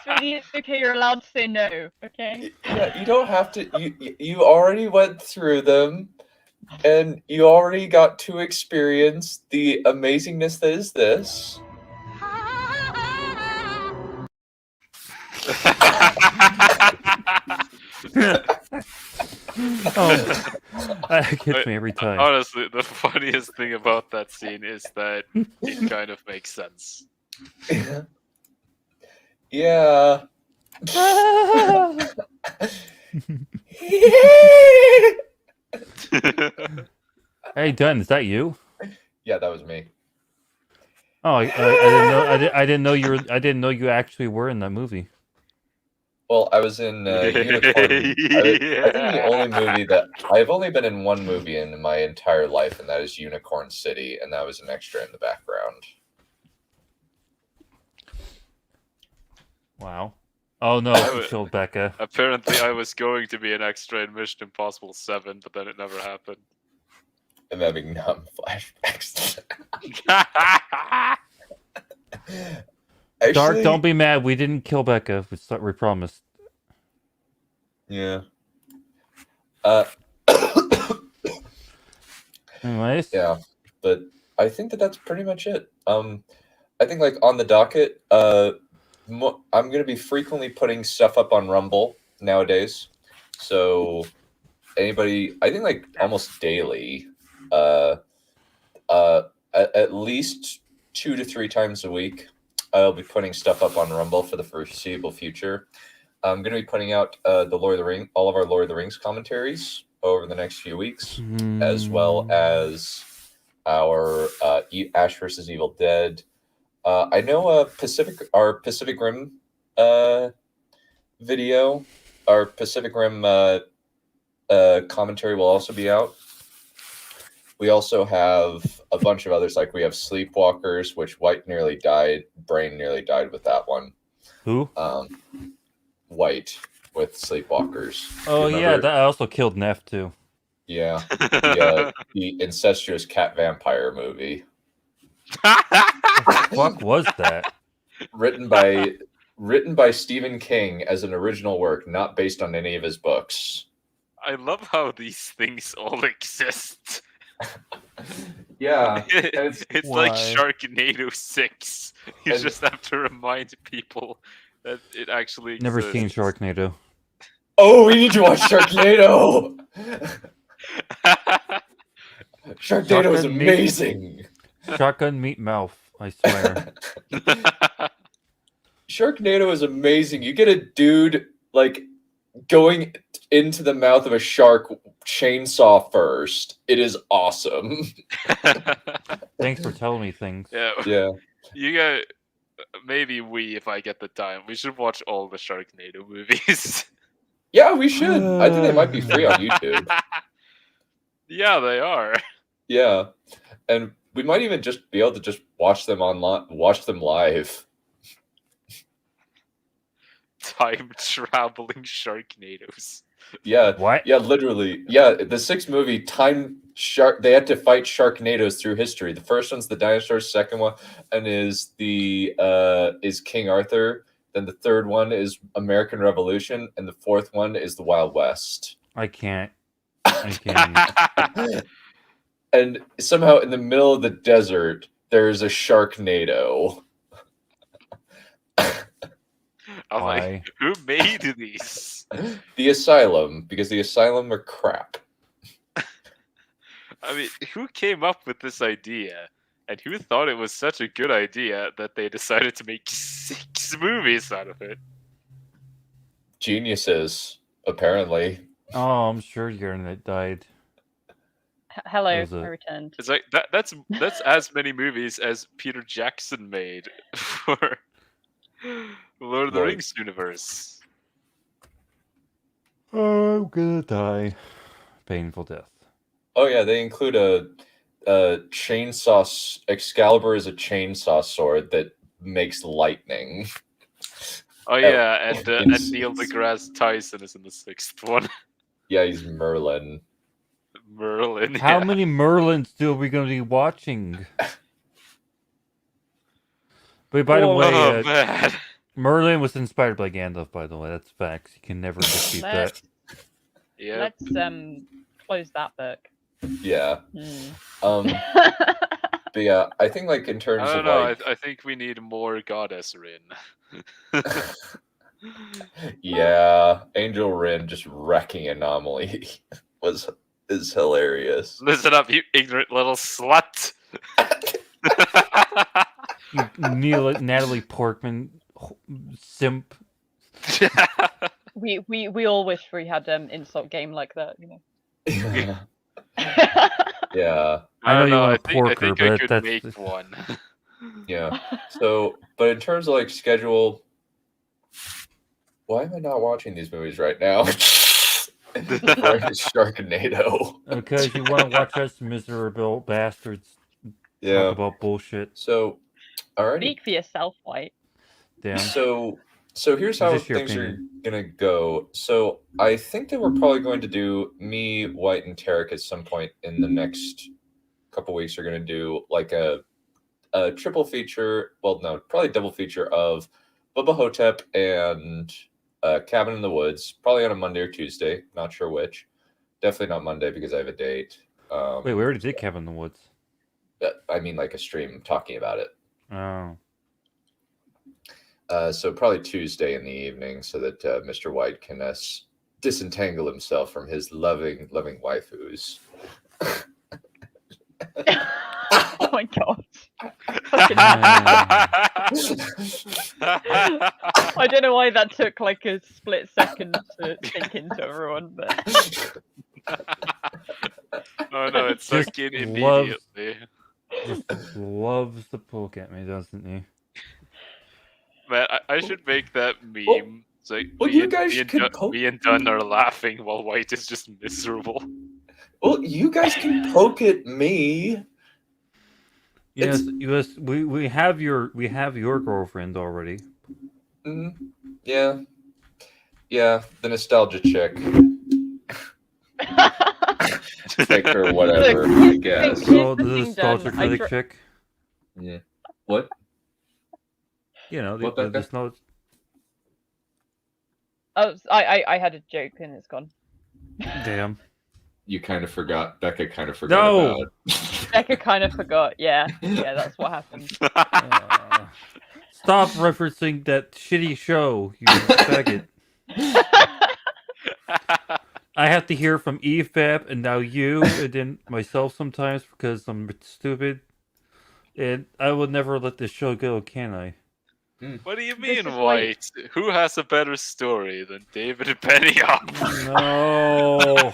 Sweetie, it's okay. You're allowed to say no. Okay. Yeah, you don't have to. You already went through them, and you already got to experience the amazingness that is this. That gets me every time. Honestly, the funniest thing about that scene is that it kind of makes sense. Yeah. Hey, Dunn, is that you? Yeah, that was me. Oh, I didn't know. I didn't know you were. I didn't know you actually were in that movie. Well, I was in Unicorn. I think the only movie that I've only been in one movie in my entire life, and that is Unicorn City, and that was an extra in the background. Wow. Oh no, you killed Becca. Apparently, I was going to be an extra in Mission Impossible 7, but then it never happened. I'm having numb flashbacks. Actually, Dark, don't be mad. We didn't kill Becca. We promised. Yeah. Anyways. Yeah, but I think that's pretty much it. I think like on the docket, I'm gonna be frequently putting stuff up on Rumble nowadays. So anybody, I think like almost daily, at least 2 to 3 times a week, I'll be putting stuff up on Rumble for the foreseeable future. I'm going to be putting out the Lord of the Rings, all of our Lord of the Rings commentaries over the next few weeks, as well as our Ash vs. Evil Dead. I know our Pacific Rim video, our Pacific Rim commentary will also be out. We also have a bunch of others, like we have Sleepwalkers, which Brain nearly died with that one. Who? White. with Sleepwalkers. Oh You yeah, remember? that also killed Neph too. Yeah, the incestuous cat vampire movie. What the fuck was that? Written by Stephen King as an original work, not based on any of his books. I love how these things all exist. Yeah, it's like Why? Sharknado 6. You just have to remind people that it actually exists. Never seen Sharknado. Oh, we need to watch Sharknado. Sharknado is amazing. Shotgun meat mouth, I swear. Sharknado is amazing. You get a dude like going into the mouth of a shark chainsaw first. It is awesome. Thanks for telling me things. Yeah. You got maybe if I get the time, we should watch all the Sharknado movies. Yeah, we should. I think they might be free on YouTube. Yeah, they are. Yeah. And we might even just be able to just watch them online, watch them live. Time traveling Sharknadoes. Yeah. What? Yeah, literally. Yeah, the sixth movie, they had to fight Sharknadoes through history. The first one's the dinosaurs, second one and is King Arthur. Then the third one is American Revolution, and the fourth one is the Wild West. I can't. And somehow in the middle of the desert, there's a Sharknado. I'm like, who made these? The Asylum, because the Asylum are crap. I mean, who came up with this idea? And who thought it was such a good idea that they decided to make 6 movies out of it? Geniuses, apparently. Oh, I'm sure your internet died. Hello, I Was it? returned. It's like that's as many movies as Peter Jackson made for Lord of the Right. Rings universe. I'm gonna die. Painful death. Oh yeah, they include a chainsaw. Excalibur is a chainsaw sword that makes lightning. Oh yeah, and Neil deGrasse Tyson is in the 6th one. Yeah, he's Merlin. Merlin. How yeah. many Merlins are we going to be watching? But by the Oh, way, man. Merlin was inspired by Gandalf. By the way, that's facts. You can never dispute that. Yeah. Let's close that book. Yeah. Hmm. But yeah, I think like in terms I don't of know. like I think we need more Goddess Rin. yeah, Angel Rin just wrecking Anomaly is hilarious. Listen up, you ignorant little slut. Natalie Portman, simp. We all wish we had insult game like that, you know. Yeah. I know you I want to think pork her, I but could that's make one. Yeah. So, but in terms of like schedule, why am I not watching these movies right now? Sharknado. Because you want to watch us miserable bastards Yeah. talk about bullshit. So, alrighty. Speak for yourself, White. Damn. So here's Is how this your things are opinion? gonna go. So I think that we're probably going to do me, White, and Tarek at some point in the next couple weeks. Are gonna do like a triple feature. Well, no, probably double feature of Bubba Hotep and Cabin in the Woods. Probably on a Monday or Tuesday. Not sure which. Definitely not Monday because I have a date. Wait, we already did Cabin in the Woods. I mean, like a stream talking about it. Oh. So probably Tuesday in the evening, so that Mr. White can disentangle himself from his loving waifus. Oh my god. I don't know why that took like a split second to sink into everyone, but Oh no, it's Just sunk in loves- immediately. Just loves to poke at me, doesn't he? Man, I should make that meme. It's like well, me, you and, guys me, and can Dun- poke me and Dunn are laughing while White is just miserable. Well, you guys can poke at me. Yes, we have your girlfriend already. Yeah. Yeah, the nostalgia chick. Pick her, whatever, I guess. Oh, the nostalgia critic chick. Yeah. What? You know, What, the Becca? nostalgia. Oh, I had a joke and it's gone. Damn. You kind of forgot. Becca kind of forgot No! about it. Becca kind of forgot. Yeah, that's what happened. Stop referencing that shitty show, you faggot. I have to hear from EFAP and now you, and then myself sometimes because I'm stupid. And I will never let this show go, can I? What do you mean, White? Who has a better story than David Benioff? No.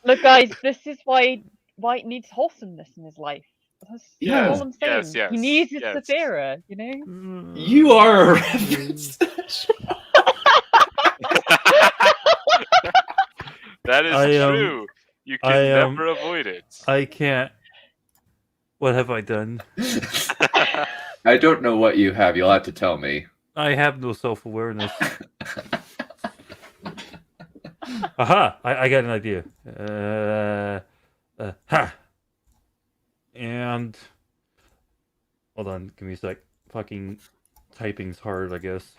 Look, guys, this is why White needs wholesomeness in his life. That's all I'm saying. yes, He needs his yes. Saphira, you know? You are a reference. That is true. You can never avoid it. I can't. What have I done? I don't know what you have. You'll have to tell me. I have no self-awareness. Aha! I got an idea. Ha! And... Hold on, give me a sec. Fucking typing's hard, I guess.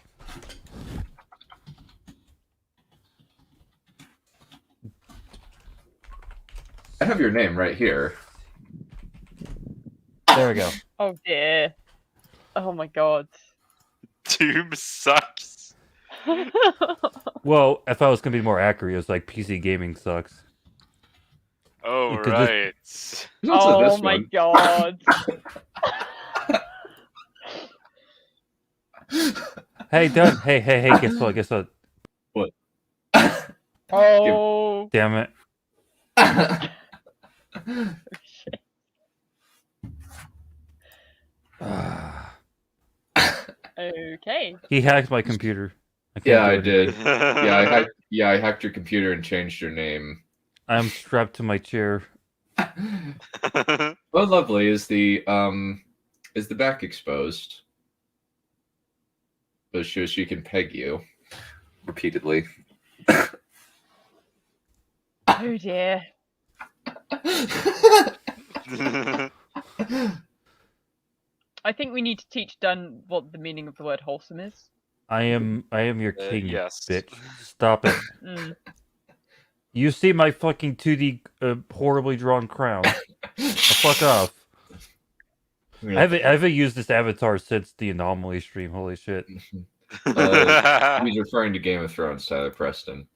I have your name right here. There we go. Oh dear. Oh my god. Doom sucks. Well, if I was gonna be more accurate, it was like PC gaming sucks. Oh, Because right. Oh my god. Hey, Dun. Hey, guess what? Guess what? What? Oh. Damn it. Okay. He hacked my computer. Yeah, I did. Yeah, I hacked your computer and changed your name. I'm strapped to my chair. Oh, lovely. Is the back exposed? But she can peg you repeatedly. Oh dear. I think we need to teach Dun what the meaning of the word wholesome is. I am your king, yes. bitch. Stop it. You see my fucking 2D horribly drawn crown. Fuck off. I haven't used this avatar since the Anomaly stream. Holy shit. He's referring to Game of Thrones, Tyler Preston.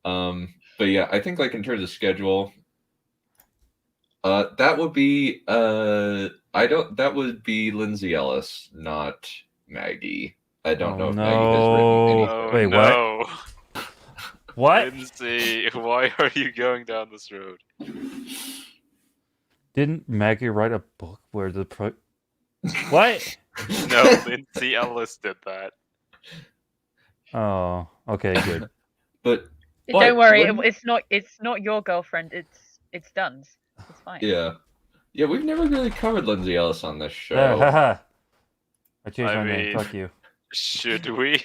But yeah, I think like in terms of schedule, that would be that would be Lindsay Ellis, not Maggie. I don't know if Maggie has written anything. Wait, no. What? Lindsay, why are you going down this road? Didn't Maggie write a book where the What? No, Lindsay Ellis did that. Oh, okay, good. But don't worry, it's not your girlfriend. It's Dun's. It's fine. Yeah, we've never really covered Lindsay Ellis on this show. I changed my name. Fuck you. Should we?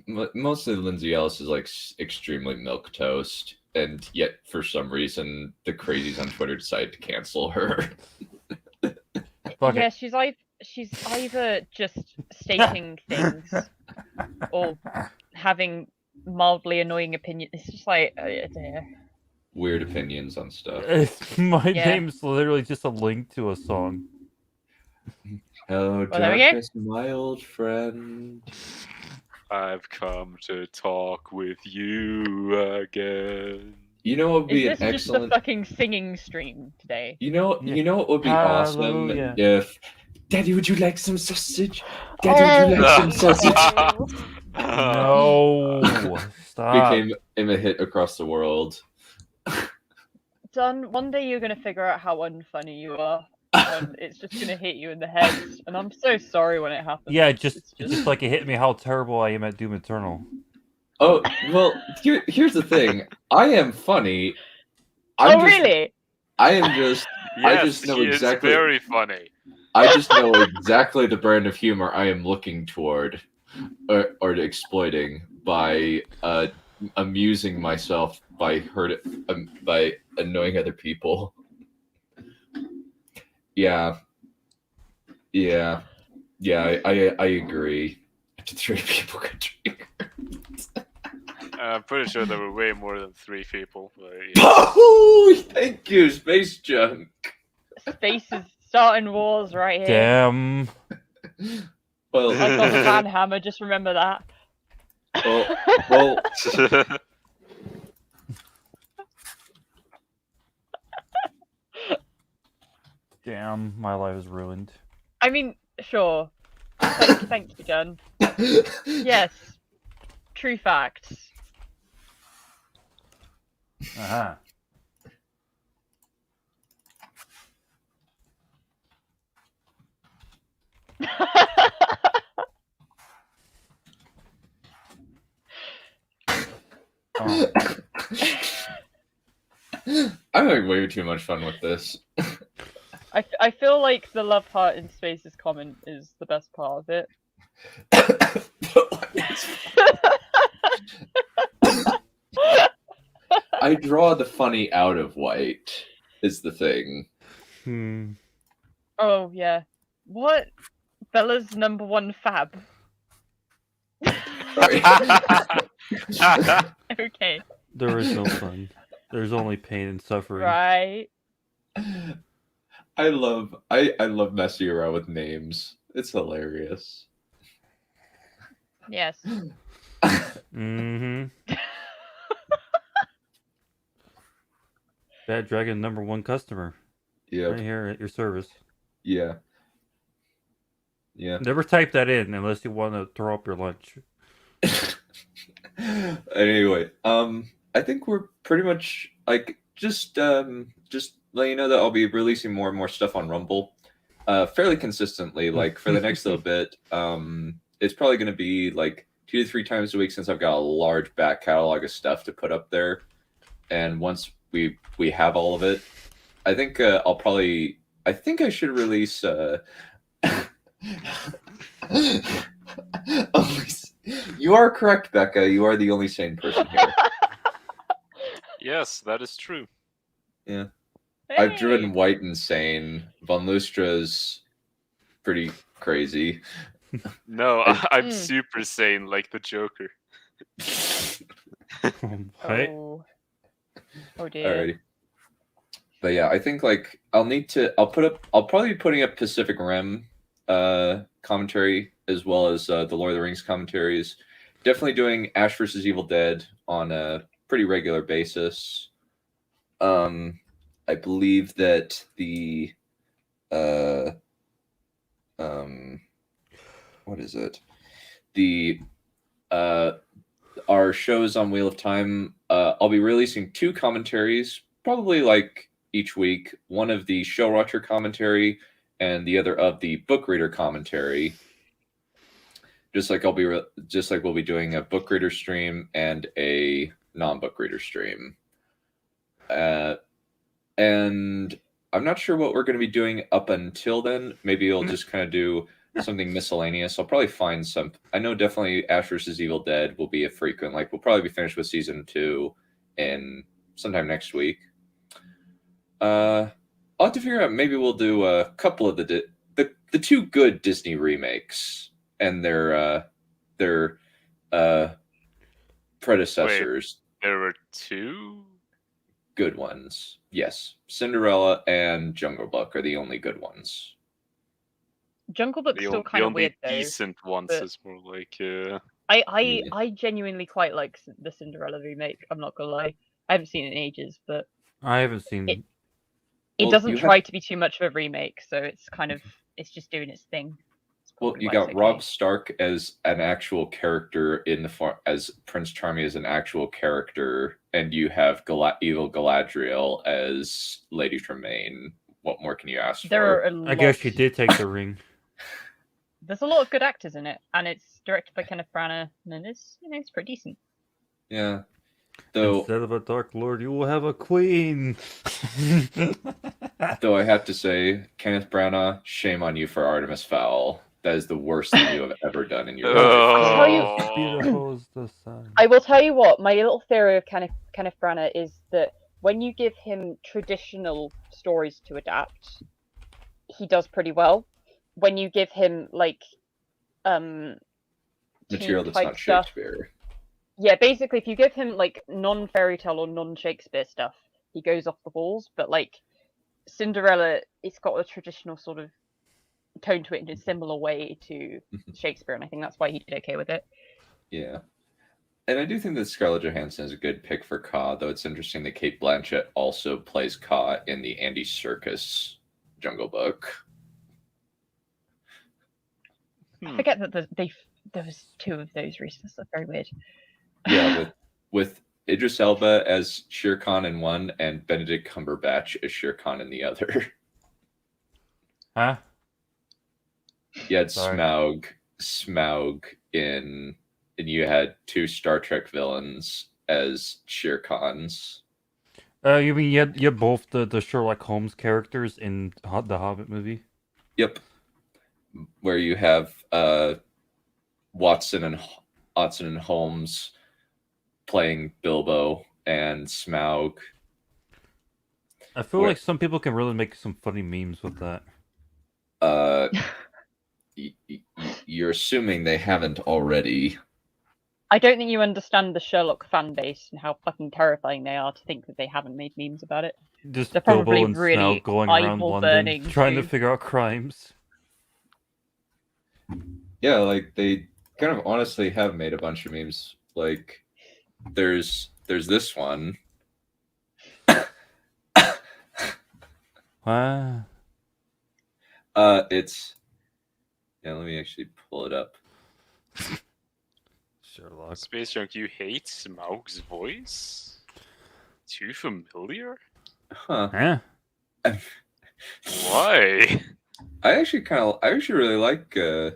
Mostly Lindsay Ellis is like extremely milquetoast, and yet for some reason the crazies on Twitter decided to cancel her. Yeah, she's either just stating things or having mildly annoying opinions. It's just like weird opinions on stuff. My name's literally just a link to a song. Hello, darkness, my old friend. I've come to talk with you again. You know what would be Is this just a fucking singing stream today? You know what would be awesome if Daddy, would you like some sausage? Daddy, would you like some sausage? No, stop. Became a hit across the world. Dun, one day you're gonna figure out how unfunny you are, and it's just gonna hit you in the head. And I'm so sorry when it happens. Yeah, just like it hit me how terrible I am at Doom Eternal. Oh well, here's the thing. I am funny. Really? I am just. Yes, I just know he exactly. is very funny. I just know exactly the brand of humor I am looking toward. or exploiting by amusing myself by annoying other people. Yeah. I agree. Up to 3 people could drink. I'm pretty sure there were way more than 3 people. But, Oh, thank you, Space Junk. Space is starting wars right here. Damn. Well, I got the van hammer. Just remember that. Well. Damn, my life is ruined. I mean, sure. Thank you, John. Yes. True facts. Aha. Oh. I'm having way too much fun with this. I feel like the love heart in Space's comment is the best part of it. I draw the funny out of white, is the thing. Oh, yeah. What? Bella's #1 fab. Okay. There is no fun. There's only pain and suffering. Right. I love messing around with names. It's hilarious. Yes. Mm-hmm. Bad Dragon #1 customer. Yeah. Right here at your service. Yeah. Yeah. Never type that in unless you want to throw up your lunch. Anyway, I think we're pretty much like just letting you know that I'll be releasing more and more stuff on Rumble, fairly consistently. Like for the next little bit, it's probably going to be like 2 to 3 times a week since I've got a large back catalog of stuff to put up there. And once we have all of it, I think I think I should release. You are correct, Becca. You are the only sane person here. Yes, that is true. Yeah. Hey. I've driven White insane. Von Lustra's pretty crazy. No, I'm super sane, like the Joker. Right? Oh dear. Alrighty. But yeah, I think like I'll probably be putting up Pacific Rim commentary as well as the Lord of the Rings commentaries. Definitely doing Ash vs. Evil Dead on a pretty regular basis. I believe that the what is it? The our shows on Wheel of Time, I'll be releasing 2 commentaries, probably like each week. One of the show watcher commentary and the other of the book reader commentary. Just like we'll be doing a book reader stream and a non-book reader stream. And I'm not sure what we're going to be doing up until then. Maybe we'll just kind of do something miscellaneous. I'll probably find some. I know definitely Ash vs. Evil Dead will be a frequent. Like we'll probably be finished with season 2 in sometime next week. I'll have to figure out. Maybe we'll do a couple of the 2 good Disney remakes and their predecessors. Wait, there were 2 good ones. Yes, Cinderella and Jungle Book are the only good ones. Jungle Book's still kind of weird though. The only decent ones is more like. I genuinely quite like the Cinderella remake. I'm not gonna lie. I haven't seen it in ages, but I haven't seen it. It doesn't try to be too much of a remake, so it's kind of doing its thing. Well, you got Robb Stark as an actual character as Prince Charming as an actual character, and you have evil Galadriel as Lady Tremaine. What more can you ask for? I guess she did take the ring. There's a lot of good actors in it, and it's directed by Kenneth Branagh, and it's pretty decent. Yeah. Though, instead of a Dark Lord, you will have a queen. Though I have to say, Kenneth Branagh, shame on you for Artemis Fowl. That is the worst thing you have ever done in your life. Beautiful as the sun. I will tell you what, my little theory of Kenneth Branagh is that when you give him traditional stories to adapt, he does pretty well. When you give him like material that's type not stuff, Shakespeare. yeah, basically if you give him like non-fairy tale or non-Shakespeare stuff, he goes off the walls. But like Cinderella, it's got a traditional sort of tone to it in a similar way to Shakespeare, and I think that's why he did okay with it. Yeah. And I do think that Scarlett Johansson is a good pick for Kaa, though it's interesting that Cate Blanchett also plays Kaa in the Andy Serkis Jungle Book. I forget that there was 2 of those recently. That's very weird. Yeah, with Idris Elba as Shere Khan in one and Benedict Cumberbatch as Shere Khan in the other. Huh? You had Sorry. Smaug and you had 2 Star Trek villains as Shere Khans. You mean you had both the Sherlock Holmes characters in the Hobbit movie? Yep. Where you have Watson and Holmes playing Bilbo and Smaug. I feel like some people can really make some funny memes with that. You're assuming they haven't already. I don't think you understand the Sherlock fan base and how fucking terrifying they are to think that they haven't made memes about it. Just They're Bilbo probably and really Smaug going around eyeball London burning trying to too. figure out crimes. Yeah, like they kind of honestly have made a bunch of memes. Like there's this one. Wow. It's let me actually pull it up. Sherlock. Space Junk, you hate Smaug's voice? Too familiar? Huh. Yeah. Why? I actually really like I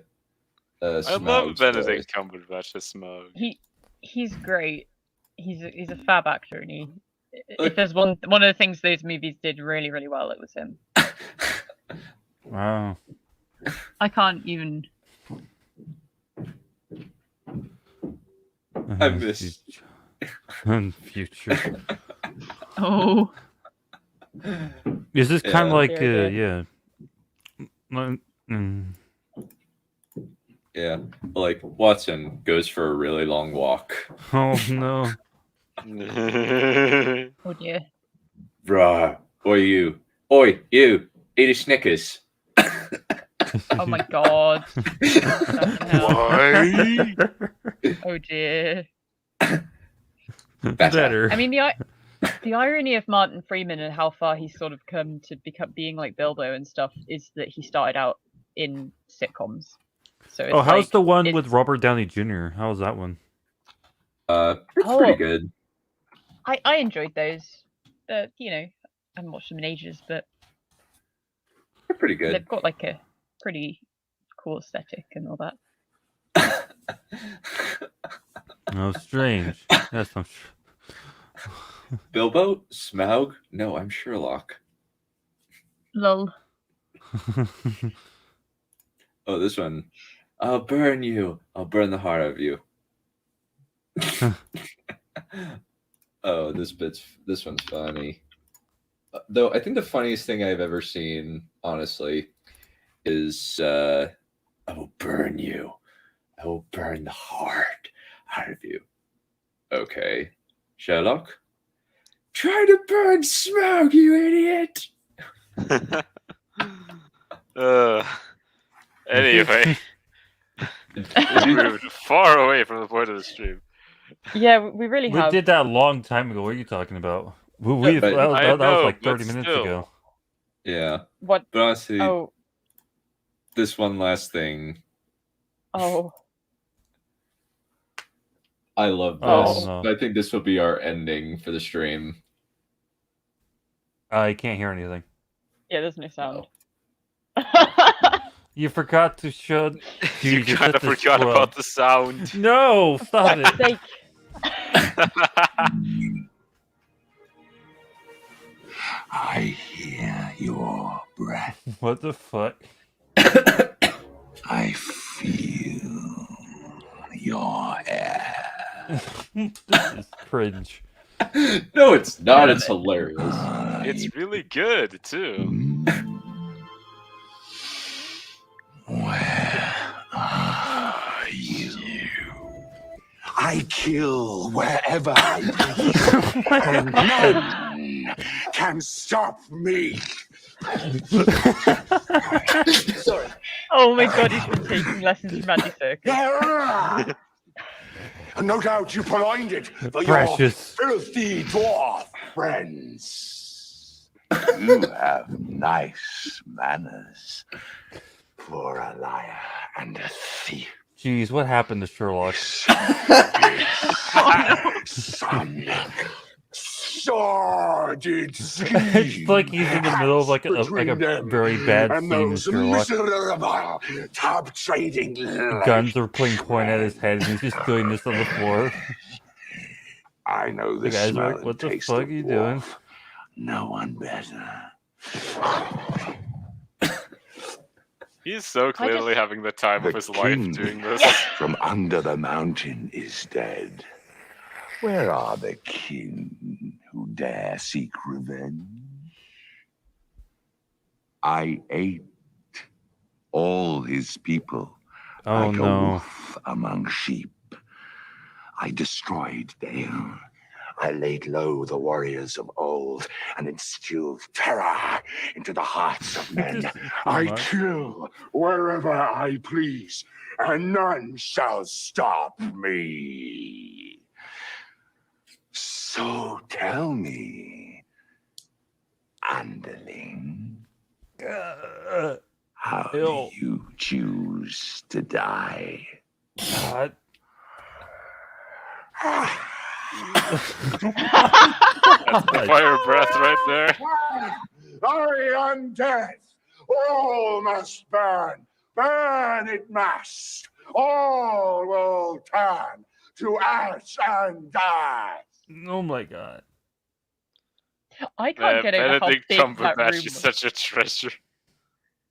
love Smaug's Benedict voice. Cumberbatch as Smaug. He's great. He's a fab actor, and if there's one of the things those movies did really, really well, it was him. Wow. I can't even. I miss future. Oh. Is this kind of like Very Yeah, like Watson goes for a really long walk. Oh no. Oh dear. Bruh, oi you, eat a Snickers. Oh my god. Why? Oh dear. Better. I mean, the irony of Martin Freeman and how far he's sort of come to being like Bilbo and stuff is that he started out in sitcoms. So it's how's like, the one with Robert Downey Jr.? How's that one? It's pretty good. I enjoyed those. You know, I haven't watched them in ages, but they're pretty good. They've got like a pretty cool aesthetic and all that. Oh, strange. That's not Bilbo? Smaug? No, I'm Sherlock. Lol. Oh, this one. I'll burn you. I'll burn the heart of you. Oh, this one's funny. Though I think the funniest thing I've ever seen, honestly, is I will burn you. I will burn the heart out of you. Okay. Sherlock? Try to burn Smaug, you idiot! Anyway. We moved far away from the point of the stream. Yeah, we really have. We did that a long time ago. What are you talking about? That was like 30 minutes ago. Yeah. What? But honestly, Oh. This one last thing. Oh. I love this. Oh, no. I think this will be our ending for the stream. I can't hear anything. Yeah, there's no sound. You forgot to show. You kind of forgot about the sound. No, stop it. I hear your breath. What the fuck? I This is cringe. No, it's not. It's hilarious. It's really good too. Where are you? I kill wherever I please, and none can stop me. Sorry. Oh my god, he's been taking lessons from Andy Serkis. No doubt you blinded for Precious. your filthy dwarf friends. You have nice manners for a liar and a thief. Jeez, what happened to Sherlock? Some sordid It's like he's in the middle of like a very bad and scene of those Sherlock. miserable top trading Guns are playing point at his head, and he's just doing this on the floor. I know The the guys are smell like, "What and the taste fuck of are you war. doing?" No one better. He's so clearly having the time of his life king doing this. from under the mountain is dead. Where are the kin who dare seek revenge? I ate all his people Oh like a no. wolf among sheep. I destroyed Dale. I laid low the warriors of old and instilled terror into the hearts of men. I kill wherever I please, and none shall stop me. So tell me, underling, how do you choose to die? God. That's the fire breath right there. I am death. All must burn. Burn it must. All will turn to ash and die. Oh my god. I can't get over how Benedict big that room Cumberbatch is was. such a treasure.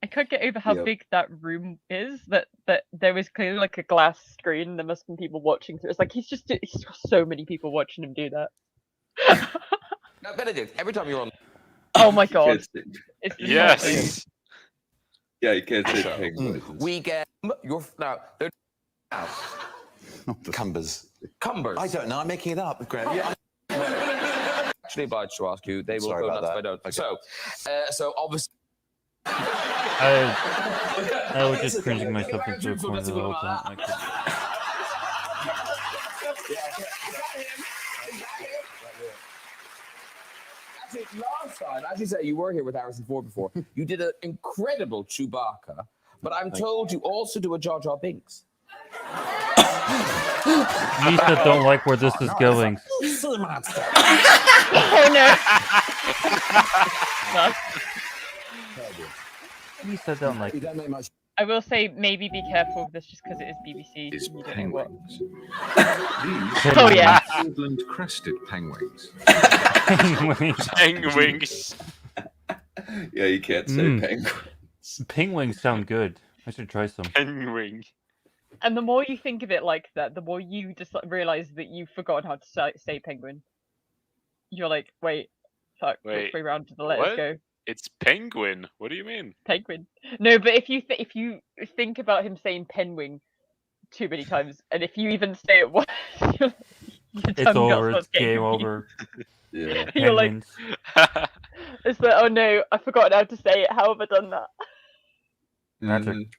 I can't get over how Yep. big that room is. That there was clearly like a glass screen. And there must have been people watching through. It's like he's got so many people watching him do that. Now, Benedict, every time you're on. Oh my god! Can't say- It's the Yes. Yeah, you can't say penguins. We get your now. Cumbers. Cumbers. I don't know. I'm making it up, Graham. Yeah. Actually obliged to ask you. They will Sorry go about nuts if that. I don't. Okay. So obviously. I was just cringing myself into a corner the whole time. I couldn't- Actually, last time, as you say, you were here with Harrison Ford before. You did an incredible Chewbacca, but I'm told you also do a Jar Jar Binks. Lisa don't like where this is going. Oh no! Lisa don't like. You don't make much. I will say maybe be careful with this just because it is BBC. Is You don't know what. penguins. Oh yeah. England crested penguins. Penguins. Yeah, you can't say penguins. Penguins sound good. I should try some. Penguin. And the more you think of it like that, the more you just realize that you've forgotten how to say penguin. You're like, wait, fuck, which way round to the letters what? go? It's penguin. What do you mean? Penguin. No, but if you think about him saying penguin too many times, and if you even say it once, It's over. It's game over. Yeah. You're like, it's like, oh no, I forgot how to say it. How have I done that? Mhm.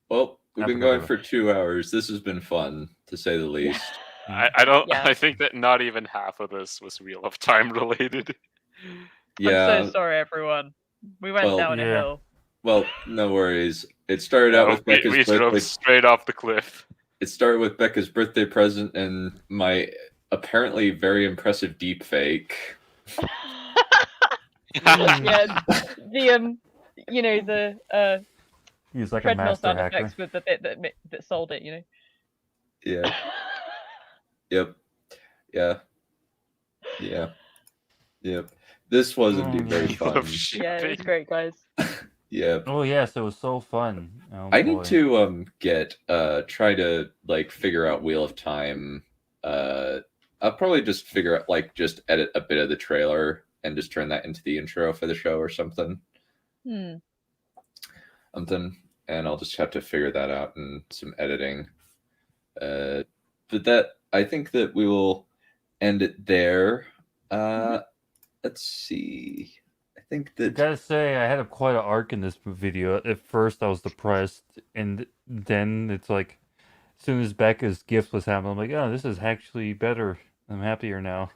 Well, we've been going for 2 hours. This has been fun, to say the least. I don't. Yeah. I think that not even half of this was Wheel of Time related. Yeah. I'm so sorry, everyone. We went down a hill. Well, no worries. It started out with Becca's we drove birthday. straight off the cliff. It started with Becca's birthday present and my apparently very impressive deep fake. Yeah, the He's like a treadmill master sound hacker. effects with the bit that sold it, you know. Yeah. Yep. Yeah. Yeah. Yep. This was indeed very fun. Yeah, it was great, guys. Yeah. Oh yes, it was so fun. Oh, I boy. need to try to like figure out Wheel of Time I'll probably just figure out, like, just edit a bit of the trailer and just turn that into the intro for the show or something. Something, and I'll just have to figure that out in some editing. But I think that we will end it there. Let's see. I think that I gotta say, I had quite an arc in this video. At first, I was depressed, and then it's like, as soon as Becca's gift was happening, I'm like, oh, this is actually better. I'm happier now.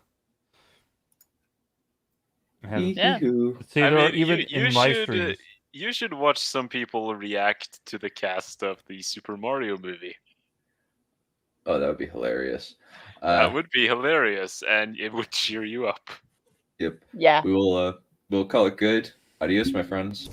Yeah. See, I mean, even in my streams. You should watch some people react to the cast of the Super Mario movie. Oh, that would be hilarious. That would be hilarious, and it would cheer you up. Yep. Yeah. We'll call it good. Adios, my friends.